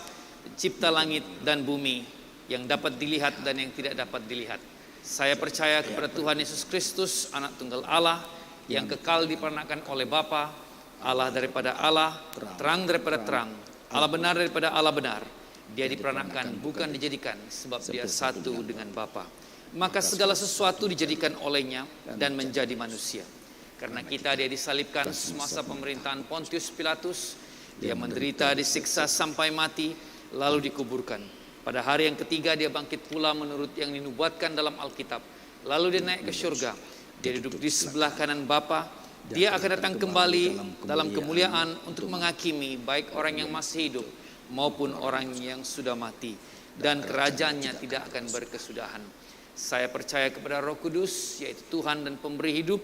Speaker 2: pencipta langit dan bumi, yang dapat dilihat dan yang tidak dapat dilihat. Saya percaya kepada Tuhan Yesus Kristus, Anak Tunggal Allah, yang kekal diperanakan oleh Bapa, Allah daripada Allah, terang daripada terang, Allah benar daripada Allah benar. Dia diperanakan, bukan dijadikan, sebab dia satu dengan Bapa. Maka segala sesuatu dijadikan olehnya dan menjadi manusia. Karena kita dia disalibkan semasa pemerintahan Pontius Pilatus. Dia menderita, disiksa sampai mati, lalu dikuburkan. Pada hari yang ketiga dia bangkit pula menurut yang dinubuatkan dalam Alkitab. Lalu dia naik ke surga. Dia duduk di sebelah kanan Bapa. Dia akan datang kembali dalam kemuliaan untuk menghakimi baik orang yang masih hidup maupun orang yang sudah mati, dan kerajaannya tidak akan berkesudahan. Saya percaya kepada Roh Kudus, yaitu Tuhan dan pemberi hidup,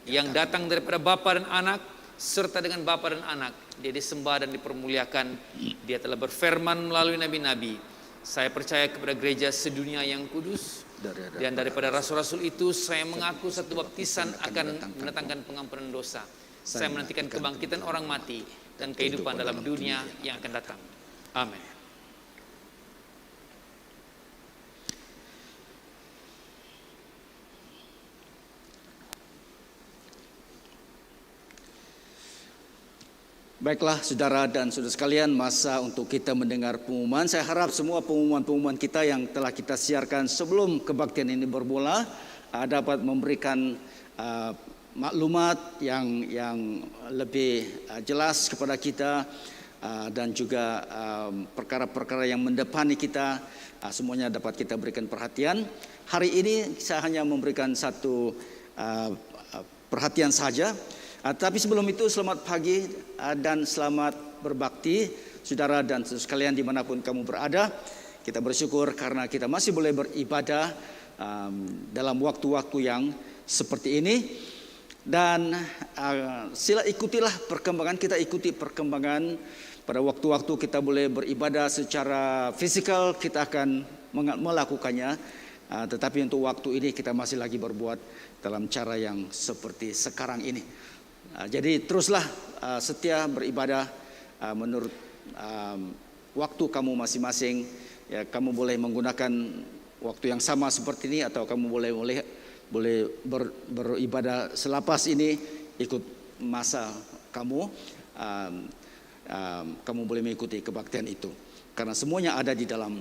Speaker 2: yang datang daripada Bapa dan Anak, serta dengan Bapa dan Anak dia disembah dan dipermuliakan. Dia telah berfirman melalui nabi-nabi. Saya percaya kepada gereja sedunia yang kudus, dan daripada rasul-rasul itu saya mengaku satu baptisan akan mendatangkan pengampunan dosa. Saya menantikan kebangkitan orang mati dan kehidupan dalam dunia yang akan datang. Amin.
Speaker 1: Baiklah saudara dan saudara sekalian, masa untuk kita mendengar pengumuman. Saya harap semua pengumuman-pengumuman kita yang telah kita siarkan sebelum kebaktian ini bermula dapat memberikan maklumat yang lebih jelas kepada kita, dan juga perkara-perkara yang mendepani kita, semuanya dapat kita berikan perhatian. Hari ini saya hanya memberikan satu perhatian saja. Tapi sebelum itu, selamat pagi dan selamat berbakti saudara dan saudara sekalian dimanapun kamu berada. Kita bersyukur karena kita masih boleh beribadah dalam waktu-waktu yang seperti ini. Dan sila ikutilah perkembangan, kita ikuti perkembangan. Pada waktu-waktu kita boleh beribadah secara fisikal, kita akan melakukannya. Tetapi untuk waktu ini kita masih lagi berbuat dalam cara yang seperti sekarang ini. Jadi teruslah setia beribadah menurut waktu kamu masing-masing. Ya, kamu boleh menggunakan waktu yang sama seperti ini, atau kamu boleh beribadah selepas ini, ikut masa kamu. Kamu boleh mengikuti kebaktian itu, karena semuanya ada di dalam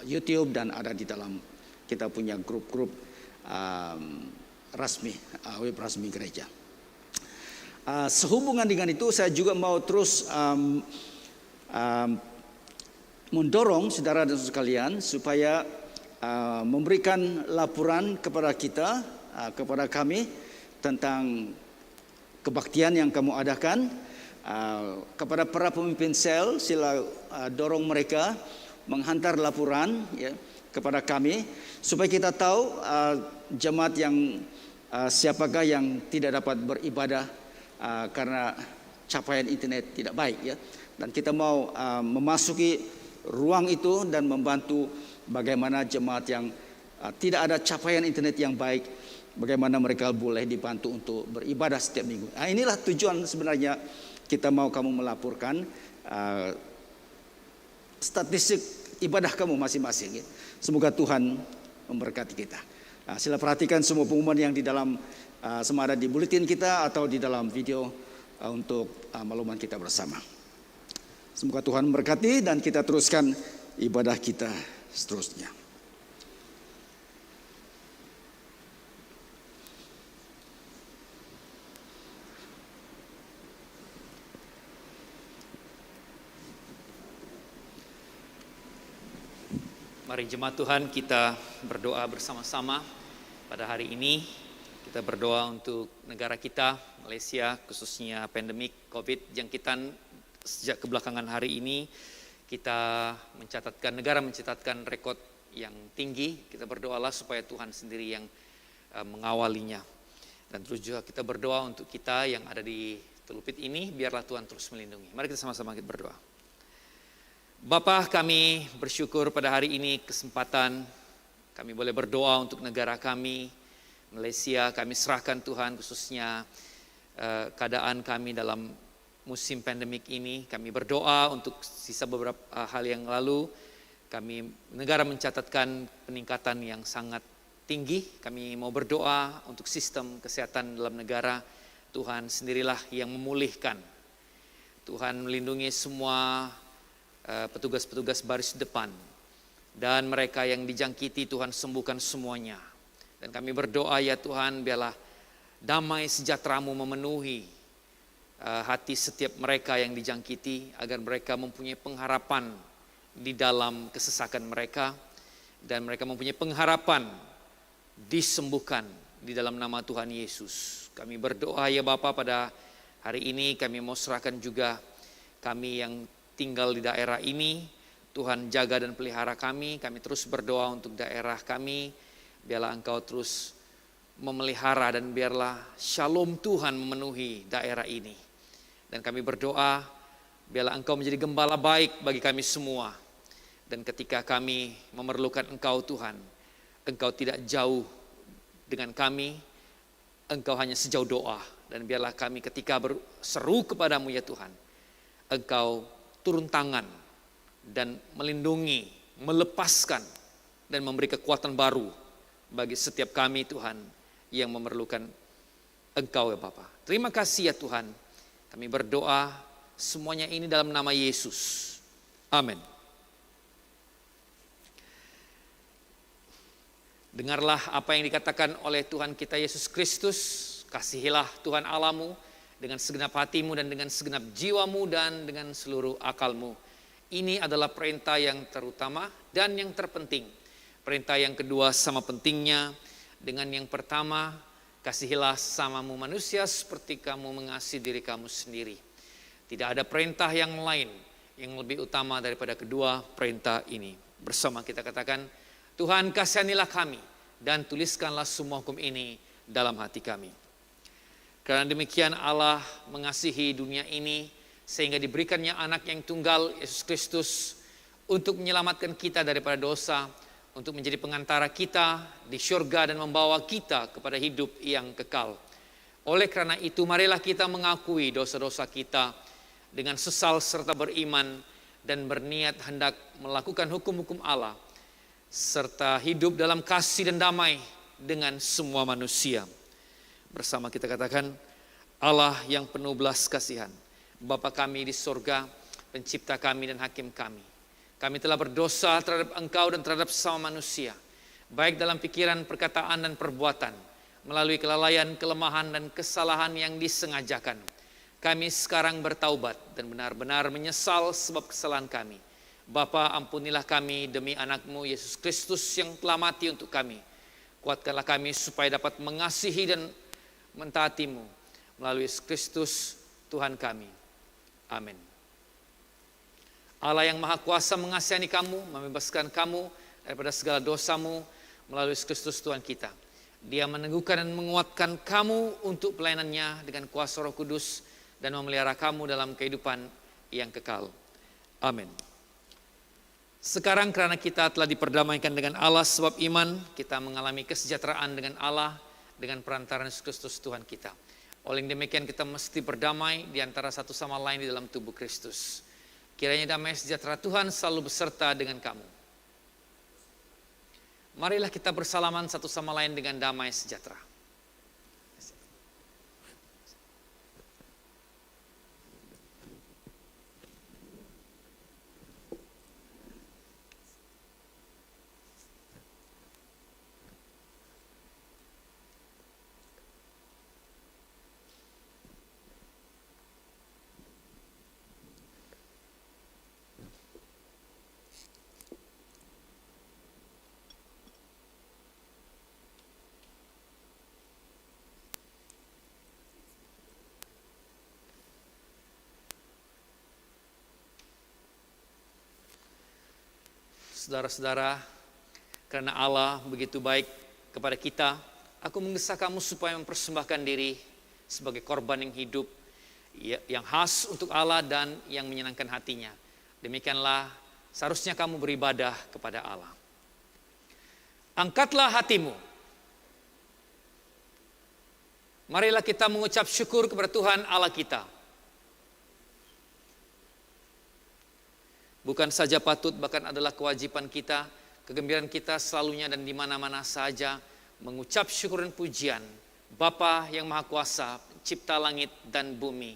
Speaker 1: YouTube dan ada di dalam kita punya grup-grup resmi, web resmi gereja. Sehubungan dengan itu, saya juga mau terus mendorong saudara dan saudara sekalian supaya memberikan laporan kepada kita, kepada kami tentang kebaktian yang kamu adakan. Kepada para pemimpin sel, sila dorong mereka menghantar laporan ya, kepada kami, supaya kita tahu jemaat yang siapakah yang tidak dapat beribadah karena capaian internet tidak baik ya. Dan kita mau memasuki ruang itu dan membantu bagaimana jemaat yang tidak ada capaian internet yang baik, bagaimana mereka boleh dibantu untuk beribadah setiap minggu. Inilah tujuan sebenarnya kita mau kamu melaporkan statistik ibadah kamu masing-masing ya. Semoga Tuhan memberkati kita. Sila perhatikan semua pengumuman yang di dalam sama ada di buletin kita atau di dalam video untuk makluman kita bersama. Semoga Tuhan memberkati dan kita teruskan ibadah kita seterusnya.
Speaker 2: Mari jemaat Tuhan kita berdoa bersama-sama pada hari ini. Kita berdoa untuk negara kita, Malaysia, khususnya pandemik COVID jangkitan sejak kebelakangan hari ini. Kita negara mencatatkan rekod yang tinggi. Kita berdoalah supaya Tuhan sendiri yang mengawalinya. Dan terus juga kita berdoa untuk kita yang ada di Telupit ini, biarlah Tuhan terus melindungi. Mari kita sama-sama kita berdoa. Bapa, kami bersyukur pada hari ini kesempatan kami boleh berdoa untuk negara kami, Malaysia. Kami serahkan Tuhan khususnya keadaan kami dalam musim pandemik ini. Kami berdoa untuk sisa beberapa hal yang lalu. Negara mencatatkan peningkatan yang sangat tinggi. Kami mau berdoa untuk sistem kesehatan dalam negara. Tuhan sendirilah yang memulihkan. Tuhan melindungi semua petugas-petugas baris depan dan mereka yang dijangkiti, Tuhan sembuhkan semuanya. Dan kami berdoa ya Tuhan, biarlah damai sejahtera-Mu memenuhi hati setiap mereka yang dijangkiti, agar mereka mempunyai pengharapan di dalam kesesakan mereka, dan mereka mempunyai pengharapan disembuhkan di dalam nama Tuhan Yesus. Kami berdoa ya Bapa, pada hari ini kami mau serahkan juga kami yang tinggal di daerah ini. Tuhan jaga dan pelihara kami. Kami terus berdoa untuk daerah kami. Biarlah Engkau terus memelihara dan biarlah shalom Tuhan memenuhi daerah ini. Dan kami berdoa biarlah Engkau menjadi gembala baik bagi kami semua. Dan ketika kami memerlukan Engkau Tuhan, Engkau tidak jauh dengan kami. Engkau hanya sejauh doa. Dan biarlah kami ketika berseru kepadamu ya Tuhan, Engkau turun tangan dan melindungi, melepaskan dan memberi kekuatan baru bagi setiap kami Tuhan yang memerlukan Engkau ya Bapa. Terima kasih ya Tuhan. Kami berdoa semuanya ini dalam nama Yesus. Amin. Dengarlah apa yang dikatakan oleh Tuhan kita Yesus Kristus. Kasihilah Tuhan Allahmu dengan segenap hatimu dan dengan segenap jiwamu dan dengan seluruh akalmu. Ini adalah perintah yang terutama dan yang terpenting. Perintah yang kedua sama pentingnya dengan yang pertama, kasihilah sesamamu manusia seperti kamu mengasihi diri kamu sendiri. Tidak ada perintah yang lain yang lebih utama daripada kedua perintah ini. Bersama kita katakan, Tuhan kasihanilah kami dan tuliskanlah semua hukum ini dalam hati kami. Karena demikian Allah mengasihi dunia ini sehingga diberikannya anak yang tunggal Yesus Kristus untuk menyelamatkan kita daripada dosa, untuk menjadi pengantara kita di syurga dan membawa kita kepada hidup yang kekal. Oleh karena itu marilah kita mengakui dosa-dosa kita dengan sesal serta beriman dan berniat hendak melakukan hukum-hukum Allah serta hidup dalam kasih dan damai dengan semua manusia. Bersama kita katakan, Allah yang penuh belas kasihan, Bapa kami di surga, pencipta kami dan hakim kami. Kami telah berdosa terhadap Engkau dan terhadap sesama manusia, baik dalam pikiran, perkataan dan perbuatan, melalui kelalaian, kelemahan dan kesalahan yang disengajakan. Kami sekarang bertaubat dan benar-benar menyesal sebab kesalahan kami. Bapa, ampunilah kami demi anak-Mu Yesus Kristus yang telah mati untuk kami. Kuatkanlah kami supaya dapat mengasihi dan mentaati-Mu melalui Yesus Kristus Tuhan kami. Amin. Allah yang Maha Kuasa mengasihani kamu, membebaskan kamu daripada segala dosamu melalui Yesus Kristus Tuhan kita. Dia meneguhkan dan menguatkan kamu untuk pelayanannya dengan kuasa Roh Kudus dan memelihara kamu dalam kehidupan yang kekal. Amin. Sekarang karena kita telah diperdamaikan dengan Allah sebab iman, kita mengalami kesejahteraan dengan Allah dengan perantaran Yesus Kristus Tuhan kita. Oleh demikian kita mesti berdamai di antara satu sama lain di dalam tubuh Kristus. Kiranya damai sejahtera Tuhan selalu beserta dengan kamu. Marilah kita bersalaman satu sama lain dengan damai sejahtera. Saudara-saudara, karena Allah begitu baik kepada kita, aku menggesa kamu supaya mempersembahkan diri sebagai korban yang hidup, yang khas untuk Allah dan yang menyenangkan hatinya. Demikianlah seharusnya kamu beribadah kepada Allah. Angkatlah hatimu. Marilah kita mengucap syukur kepada Tuhan Allah kita. Bukan saja patut, bahkan adalah kewajiban kita, kegembiraan kita selalunya dan di mana-mana saja mengucap syukur dan pujian Bapa yang Maha Kuasa, Pencipta langit dan bumi.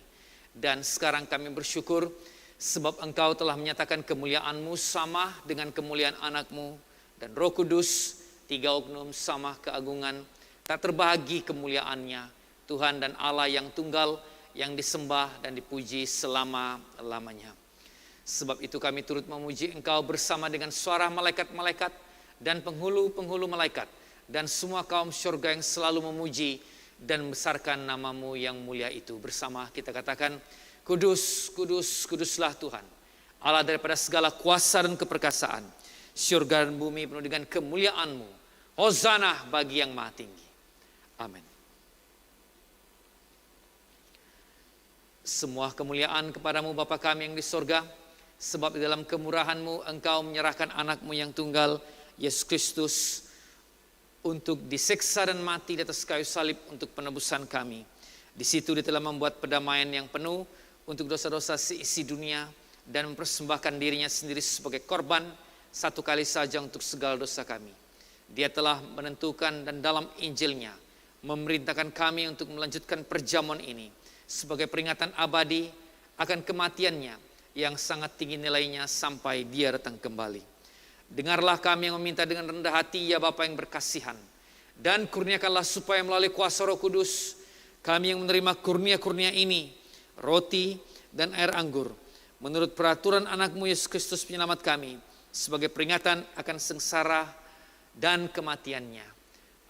Speaker 2: Dan sekarang kami bersyukur sebab Engkau telah menyatakan kemuliaan-Mu sama dengan kemuliaan anak-Mu dan Roh Kudus, 3 oknum sama keagungan, tak terbagi kemuliaannya, Tuhan dan Allah yang tunggal, yang disembah dan dipuji selama-lamanya. Sebab itu kami turut memuji Engkau bersama dengan suara malaikat-malaikat dan penghulu-penghulu malaikat dan semua kaum surga yang selalu memuji dan membesarkan nama-Mu yang mulia itu. Bersama kita katakan, Kudus, kudus, kuduslah Tuhan, Allah daripada segala kuasa dan keperkasaan. Surga dan bumi penuh dengan kemuliaan-Mu. Hosana bagi yang maha tinggi. Amin. Semua kemuliaan kepadamu Bapa kami yang di sorga, sebab di dalam kemurahan-Mu Engkau menyerahkan anak-Mu yang tunggal, Yesus Kristus, untuk disiksa dan mati di atas kayu salib untuk penebusan kami. Di situ Dia telah membuat pendamaian yang penuh untuk dosa-dosa seisi dunia dan mempersembahkan dirinya sendiri sebagai korban satu kali saja untuk segala dosa kami. Dia telah menentukan dan dalam Injilnya memerintahkan kami untuk melanjutkan perjamuan ini sebagai peringatan abadi akan kematiannya yang sangat tinggi nilainya sampai Dia datang kembali. Dengarlah kami yang meminta dengan rendah hati, ya Bapa yang berkasihan, dan kurniakanlah supaya melalui kuasa Roh Kudus kami yang menerima kurnia-kurnia ini, roti dan air anggur, menurut peraturan anak-Mu Yesus Kristus penyelamat kami, sebagai peringatan akan sengsara dan kematiannya,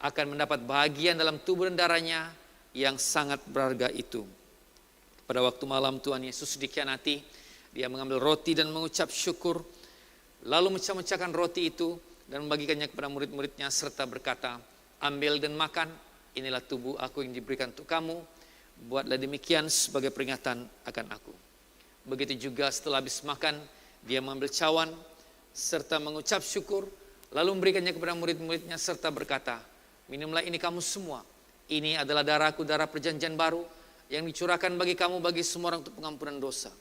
Speaker 2: akan mendapat bahagian dalam tubuh dan darahnya yang sangat berharga itu. Pada waktu malam Tuhan Yesus dikhianati, Dia mengambil roti dan mengucap syukur, lalu memecah-mecahkan roti itu dan membagikannya kepada murid-muridnya serta berkata, ambil dan makan, inilah tubuh aku yang diberikan untuk kamu, buatlah demikian sebagai peringatan akan aku. Begitu juga setelah habis makan, Dia mengambil cawan serta mengucap syukur, lalu memberikannya kepada murid-muridnya serta berkata, minumlah ini kamu semua, ini adalah darahku, darah perjanjian baru, yang dicurahkan bagi kamu, bagi semua orang untuk pengampunan dosa.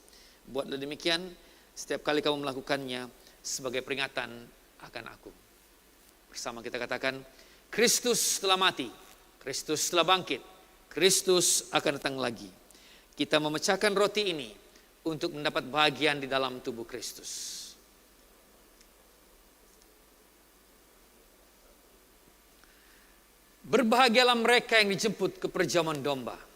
Speaker 2: Buatlah demikian setiap kali kamu melakukannya sebagai peringatan akan aku. Bersama kita katakan, Kristus telah mati, Kristus telah bangkit, Kristus akan datang lagi. Kita memecahkan roti ini untuk mendapat bahagian di dalam tubuh Kristus. Berbahagialah mereka yang dijemput ke perjamuan domba.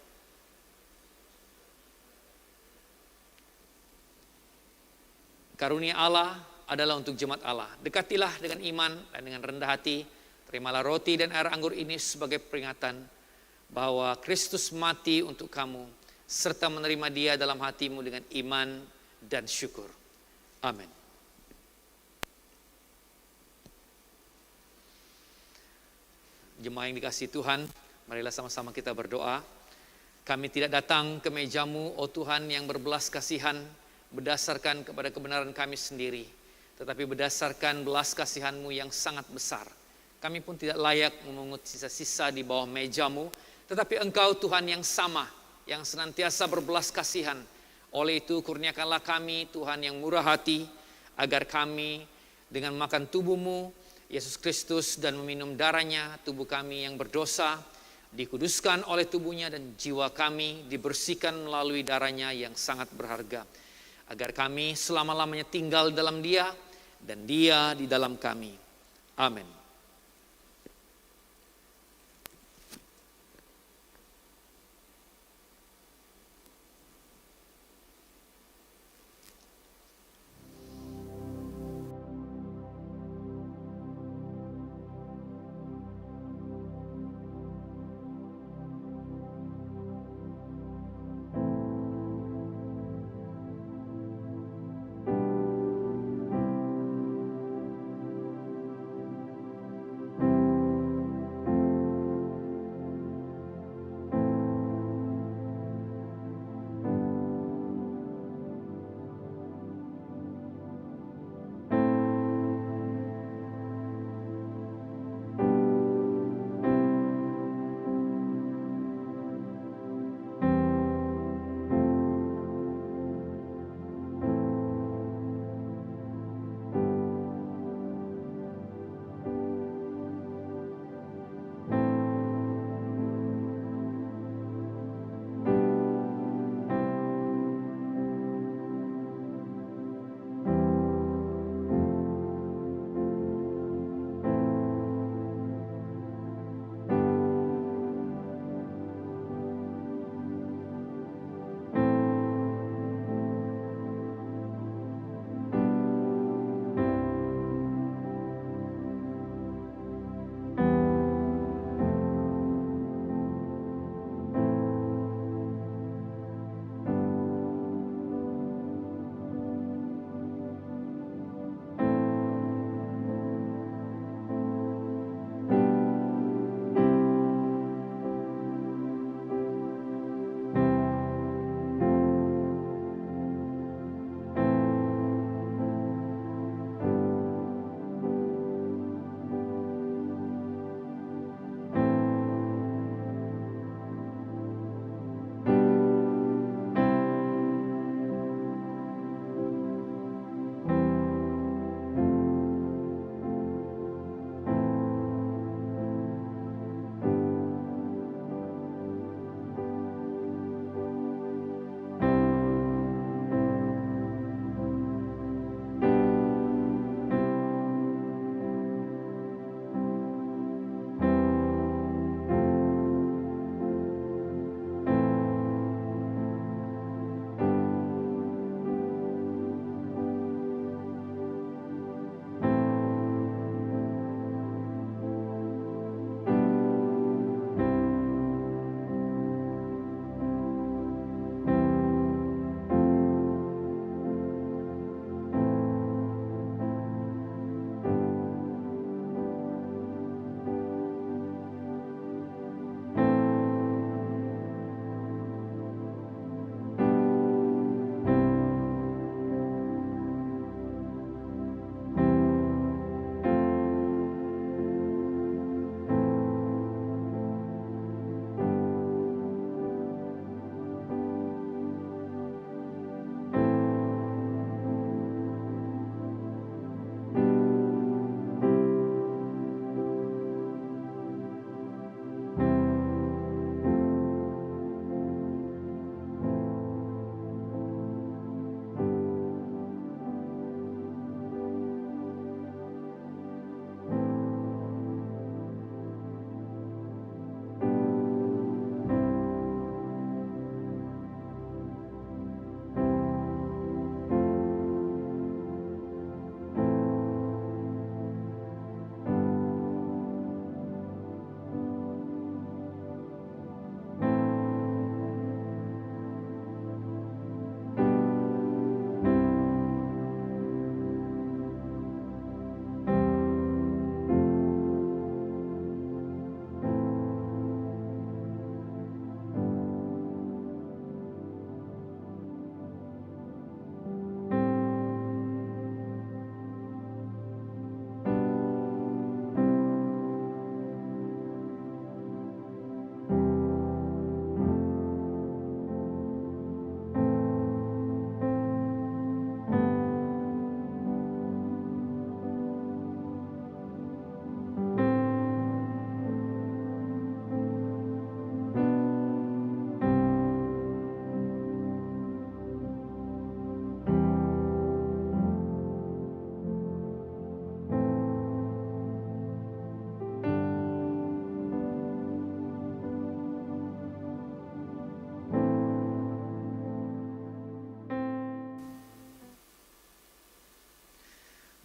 Speaker 2: Karunia Allah adalah untuk jemaat Allah. Dekatilah dengan iman dan dengan rendah hati. Terimalah roti dan air anggur ini sebagai peringatan bahwa Kristus mati untuk kamu, serta menerima Dia dalam hatimu dengan iman dan syukur. Amin. Jemaat yang dikasihi Tuhan, marilah sama-sama kita berdoa. Kami tidak datang ke meja-Mu, oh Tuhan, yang berbelas kasihan berdasarkan kepada kebenaran kami sendiri, tetapi berdasarkan belas kasihan-Mu yang sangat besar. Kami pun tidak layak memungut sisa-sisa di bawah meja-Mu, tetapi Engkau Tuhan yang sama, yang senantiasa berbelas kasihan. Oleh itu kurniakanlah kami Tuhan yang murah hati, agar kami dengan makan tubuh-Mu Yesus Kristus dan meminum darahnya, tubuh kami yang berdosa dikuduskan oleh tubuhnya, dan jiwa kami dibersihkan melalui darahnya yang sangat berharga, agar kami selama-lamanya tinggal dalam Dia dan Dia di dalam kami. Amin.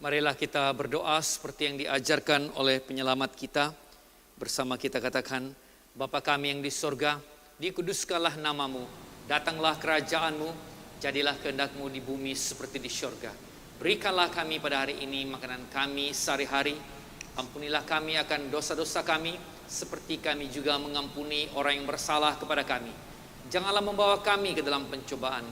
Speaker 2: Marilah kita berdoa seperti yang diajarkan oleh penyelamat kita. Bersama kita katakan, Bapa kami yang di sorga, dikuduskanlah namamu, datanglah kerajaanmu, jadilah kehendak-Mu di bumi seperti di sorga. Berikanlah kami pada hari ini makanan kami sehari-hari. Ampunilah kami akan dosa-dosa kami, seperti kami juga mengampuni orang yang bersalah kepada kami. Janganlah membawa kami ke dalam pencobaan,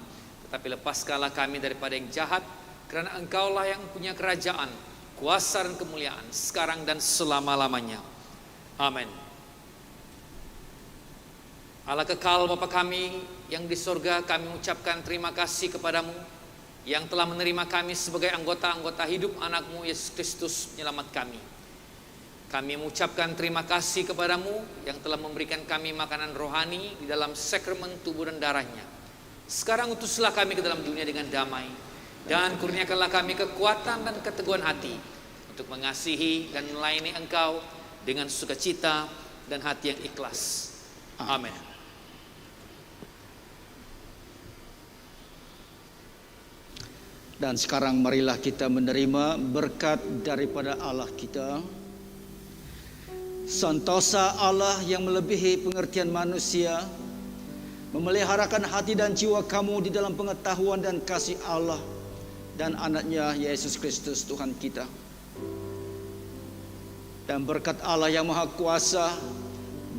Speaker 2: tetapi lepaskanlah kami daripada yang jahat, karena Engkaulah yang punya kerajaan, kuasa dan kemuliaan, sekarang dan selama-lamanya. Amin. Allah kekal Bapa kami yang di sorga, kami mengucapkan terima kasih kepadamu yang telah menerima kami sebagai anggota-anggota hidup anak-Mu Yesus Kristus penyelamat kami. Kami mengucapkan terima kasih kepadamu yang telah memberikan kami makanan rohani di dalam sakramen tubuh dan darahnya. Sekarang utuslah kami ke dalam dunia dengan damai, dan kurniakanlah kami kekuatan dan keteguhan hati untuk mengasihi dan melayani Engkau dengan sukacita dan hati yang ikhlas. Amin.
Speaker 1: Dan sekarang marilah kita menerima berkat daripada Allah kita. Sentosa Allah yang melebihi pengertian manusia, memeliharakan hati dan jiwa kamu di dalam pengetahuan dan kasih Allah dan anaknya Yesus Kristus Tuhan kita. Dan berkat Allah yang Maha Kuasa,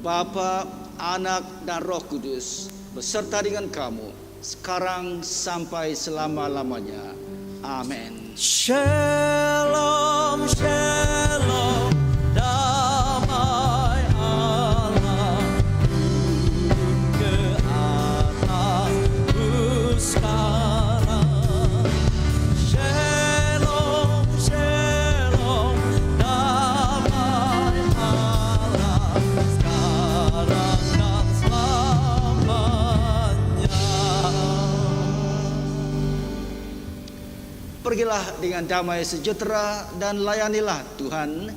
Speaker 1: Bapa, Anak, dan Roh Kudus beserta dengan kamu sekarang sampai selama-lamanya. Amin.
Speaker 3: Shalom, shalom, damai Allah turun ke atasku sekarang. Shalom, shalom, damai Allah sekarang dan selamanya.
Speaker 1: Pergilah dengan damai sejahtera dan layanilah Tuhan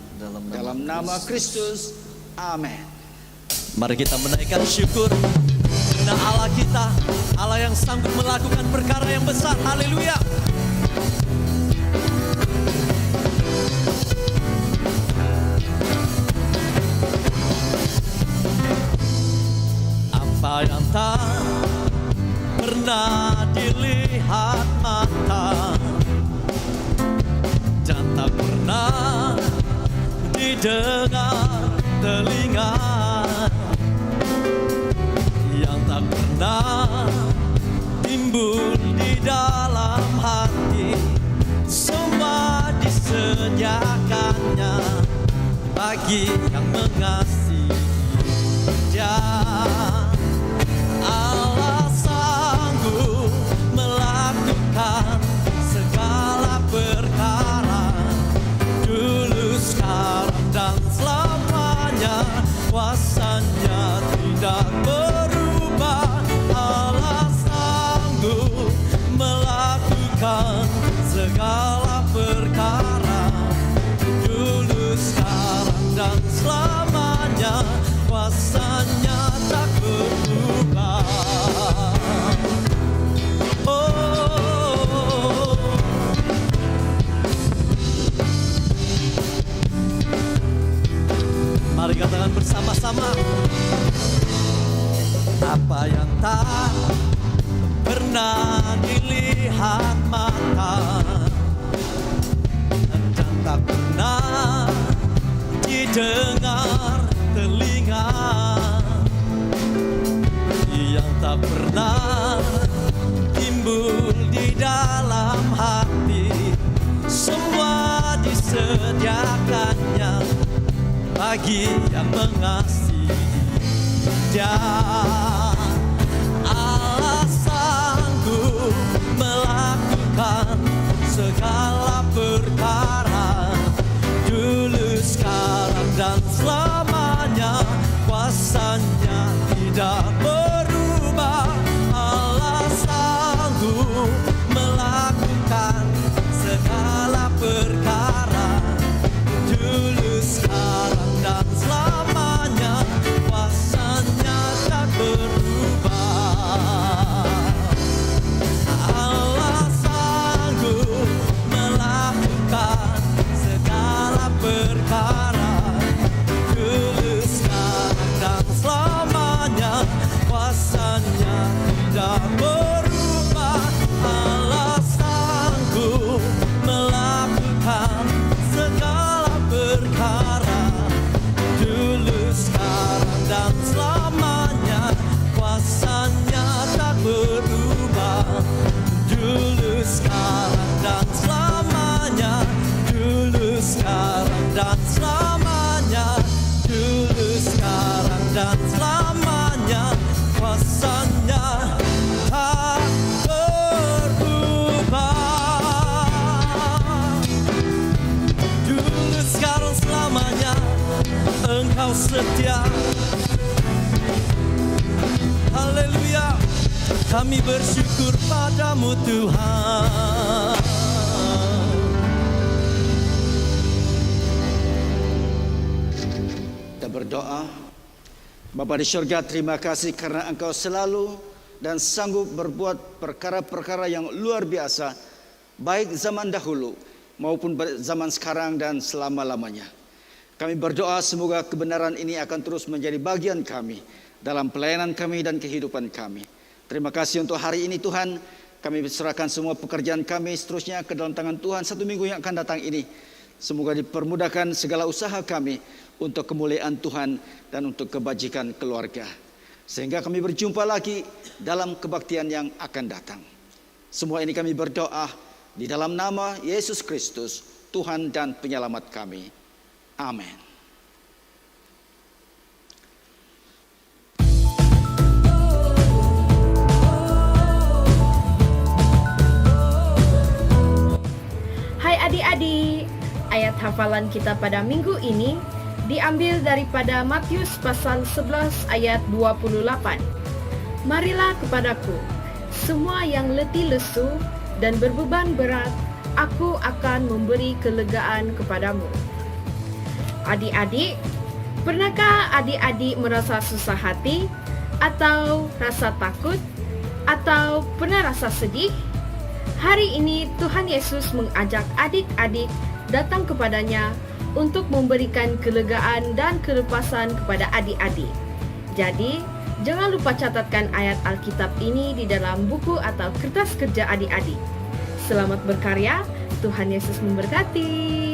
Speaker 1: dalam nama Kristus. Amin.
Speaker 3: Mari kita menaikkan syukur karena Allah kita, Allah yang sanggup melakukan perkara yang besar. Haleluya. Apa yang tak pernah dilihat mata dan tak pernah didengar telinga, yang tak pernah timbul di dalam hati, semua disediakannya bagi yang mengasihi Dia. Allah sanggup melakukan segala perkara, dulu, sekarang, dan selamanya. Kuasanya tidak berubah. Allah sanggup melakukan segala perkara, dulu, sekarang, dan selamanya. Kuasanya tak berubah. Oh, mari katakan bersama-sama. Apa yang tak pernah dilihat mata dan tak pernah didengar telinga, yang tak pernah timbul di dalam hati, semua disediakannya bagi yang mengasihi Dia. Allah sanggup melakukan segala perkara, dulu, sekarang, dan selamanya. Kuasanya tidak berubah. Allah sanggup melakukan segala perkara, dulu, sekarang, dan selamanya. Kuasanya tak berubah. Allah sanggup melakukan tak berubah. Allah sanggup melakukan segala perkara. Dulu, sekarang, dan selamanya, kuasanya tak berubah. Dulu, sekarang, dan selamanya. Dulu, sekarang, dan selamanya. Dulu, sekarang, dan selamanya. Kuasanya tak berubah. Dulu, sekarang, selamanya. Engkau setia. Haleluya. Kami bersyukur padamu Tuhan.
Speaker 1: Kita berdoa. Bapa di surga, terima kasih karena Engkau selalu dan sanggup berbuat perkara-perkara yang luar biasa, baik zaman dahulu maupun zaman sekarang dan selama-lamanya. Kami berdoa semoga kebenaran ini akan terus menjadi bagian kami dalam pelayanan kami dan kehidupan kami. Terima kasih untuk hari ini Tuhan. Kami serahkan semua pekerjaan kami seterusnya ke dalam tangan Tuhan satu minggu yang akan datang ini. Semoga dipermudahkan segala usaha kami untuk kemuliaan Tuhan dan untuk kebajikan keluarga. Sehingga kami berjumpa lagi dalam kebaktian yang akan datang. Semua ini kami berdoa di dalam nama Yesus Kristus, Tuhan dan Penyelamat kami. Amin.
Speaker 6: Hai adik-adik, ayat hafalan kita pada minggu ini diambil daripada Matius pasal 11 ayat 28. Marilah kepadaku, semua yang letih lesu dan berbeban berat, aku akan memberi kelegaan kepadamu. Adik-adik, pernahkah adik-adik merasa susah hati, atau rasa takut, atau pernah rasa sedih? Hari ini Tuhan Yesus mengajak adik-adik datang kepadanya untuk memberikan kelegaan dan kelepasan kepada adik-adik. Jadi, jangan lupa catatkan ayat Alkitab ini di dalam buku atau kertas kerja adik-adik. Selamat berkarya, Tuhan Yesus memberkati.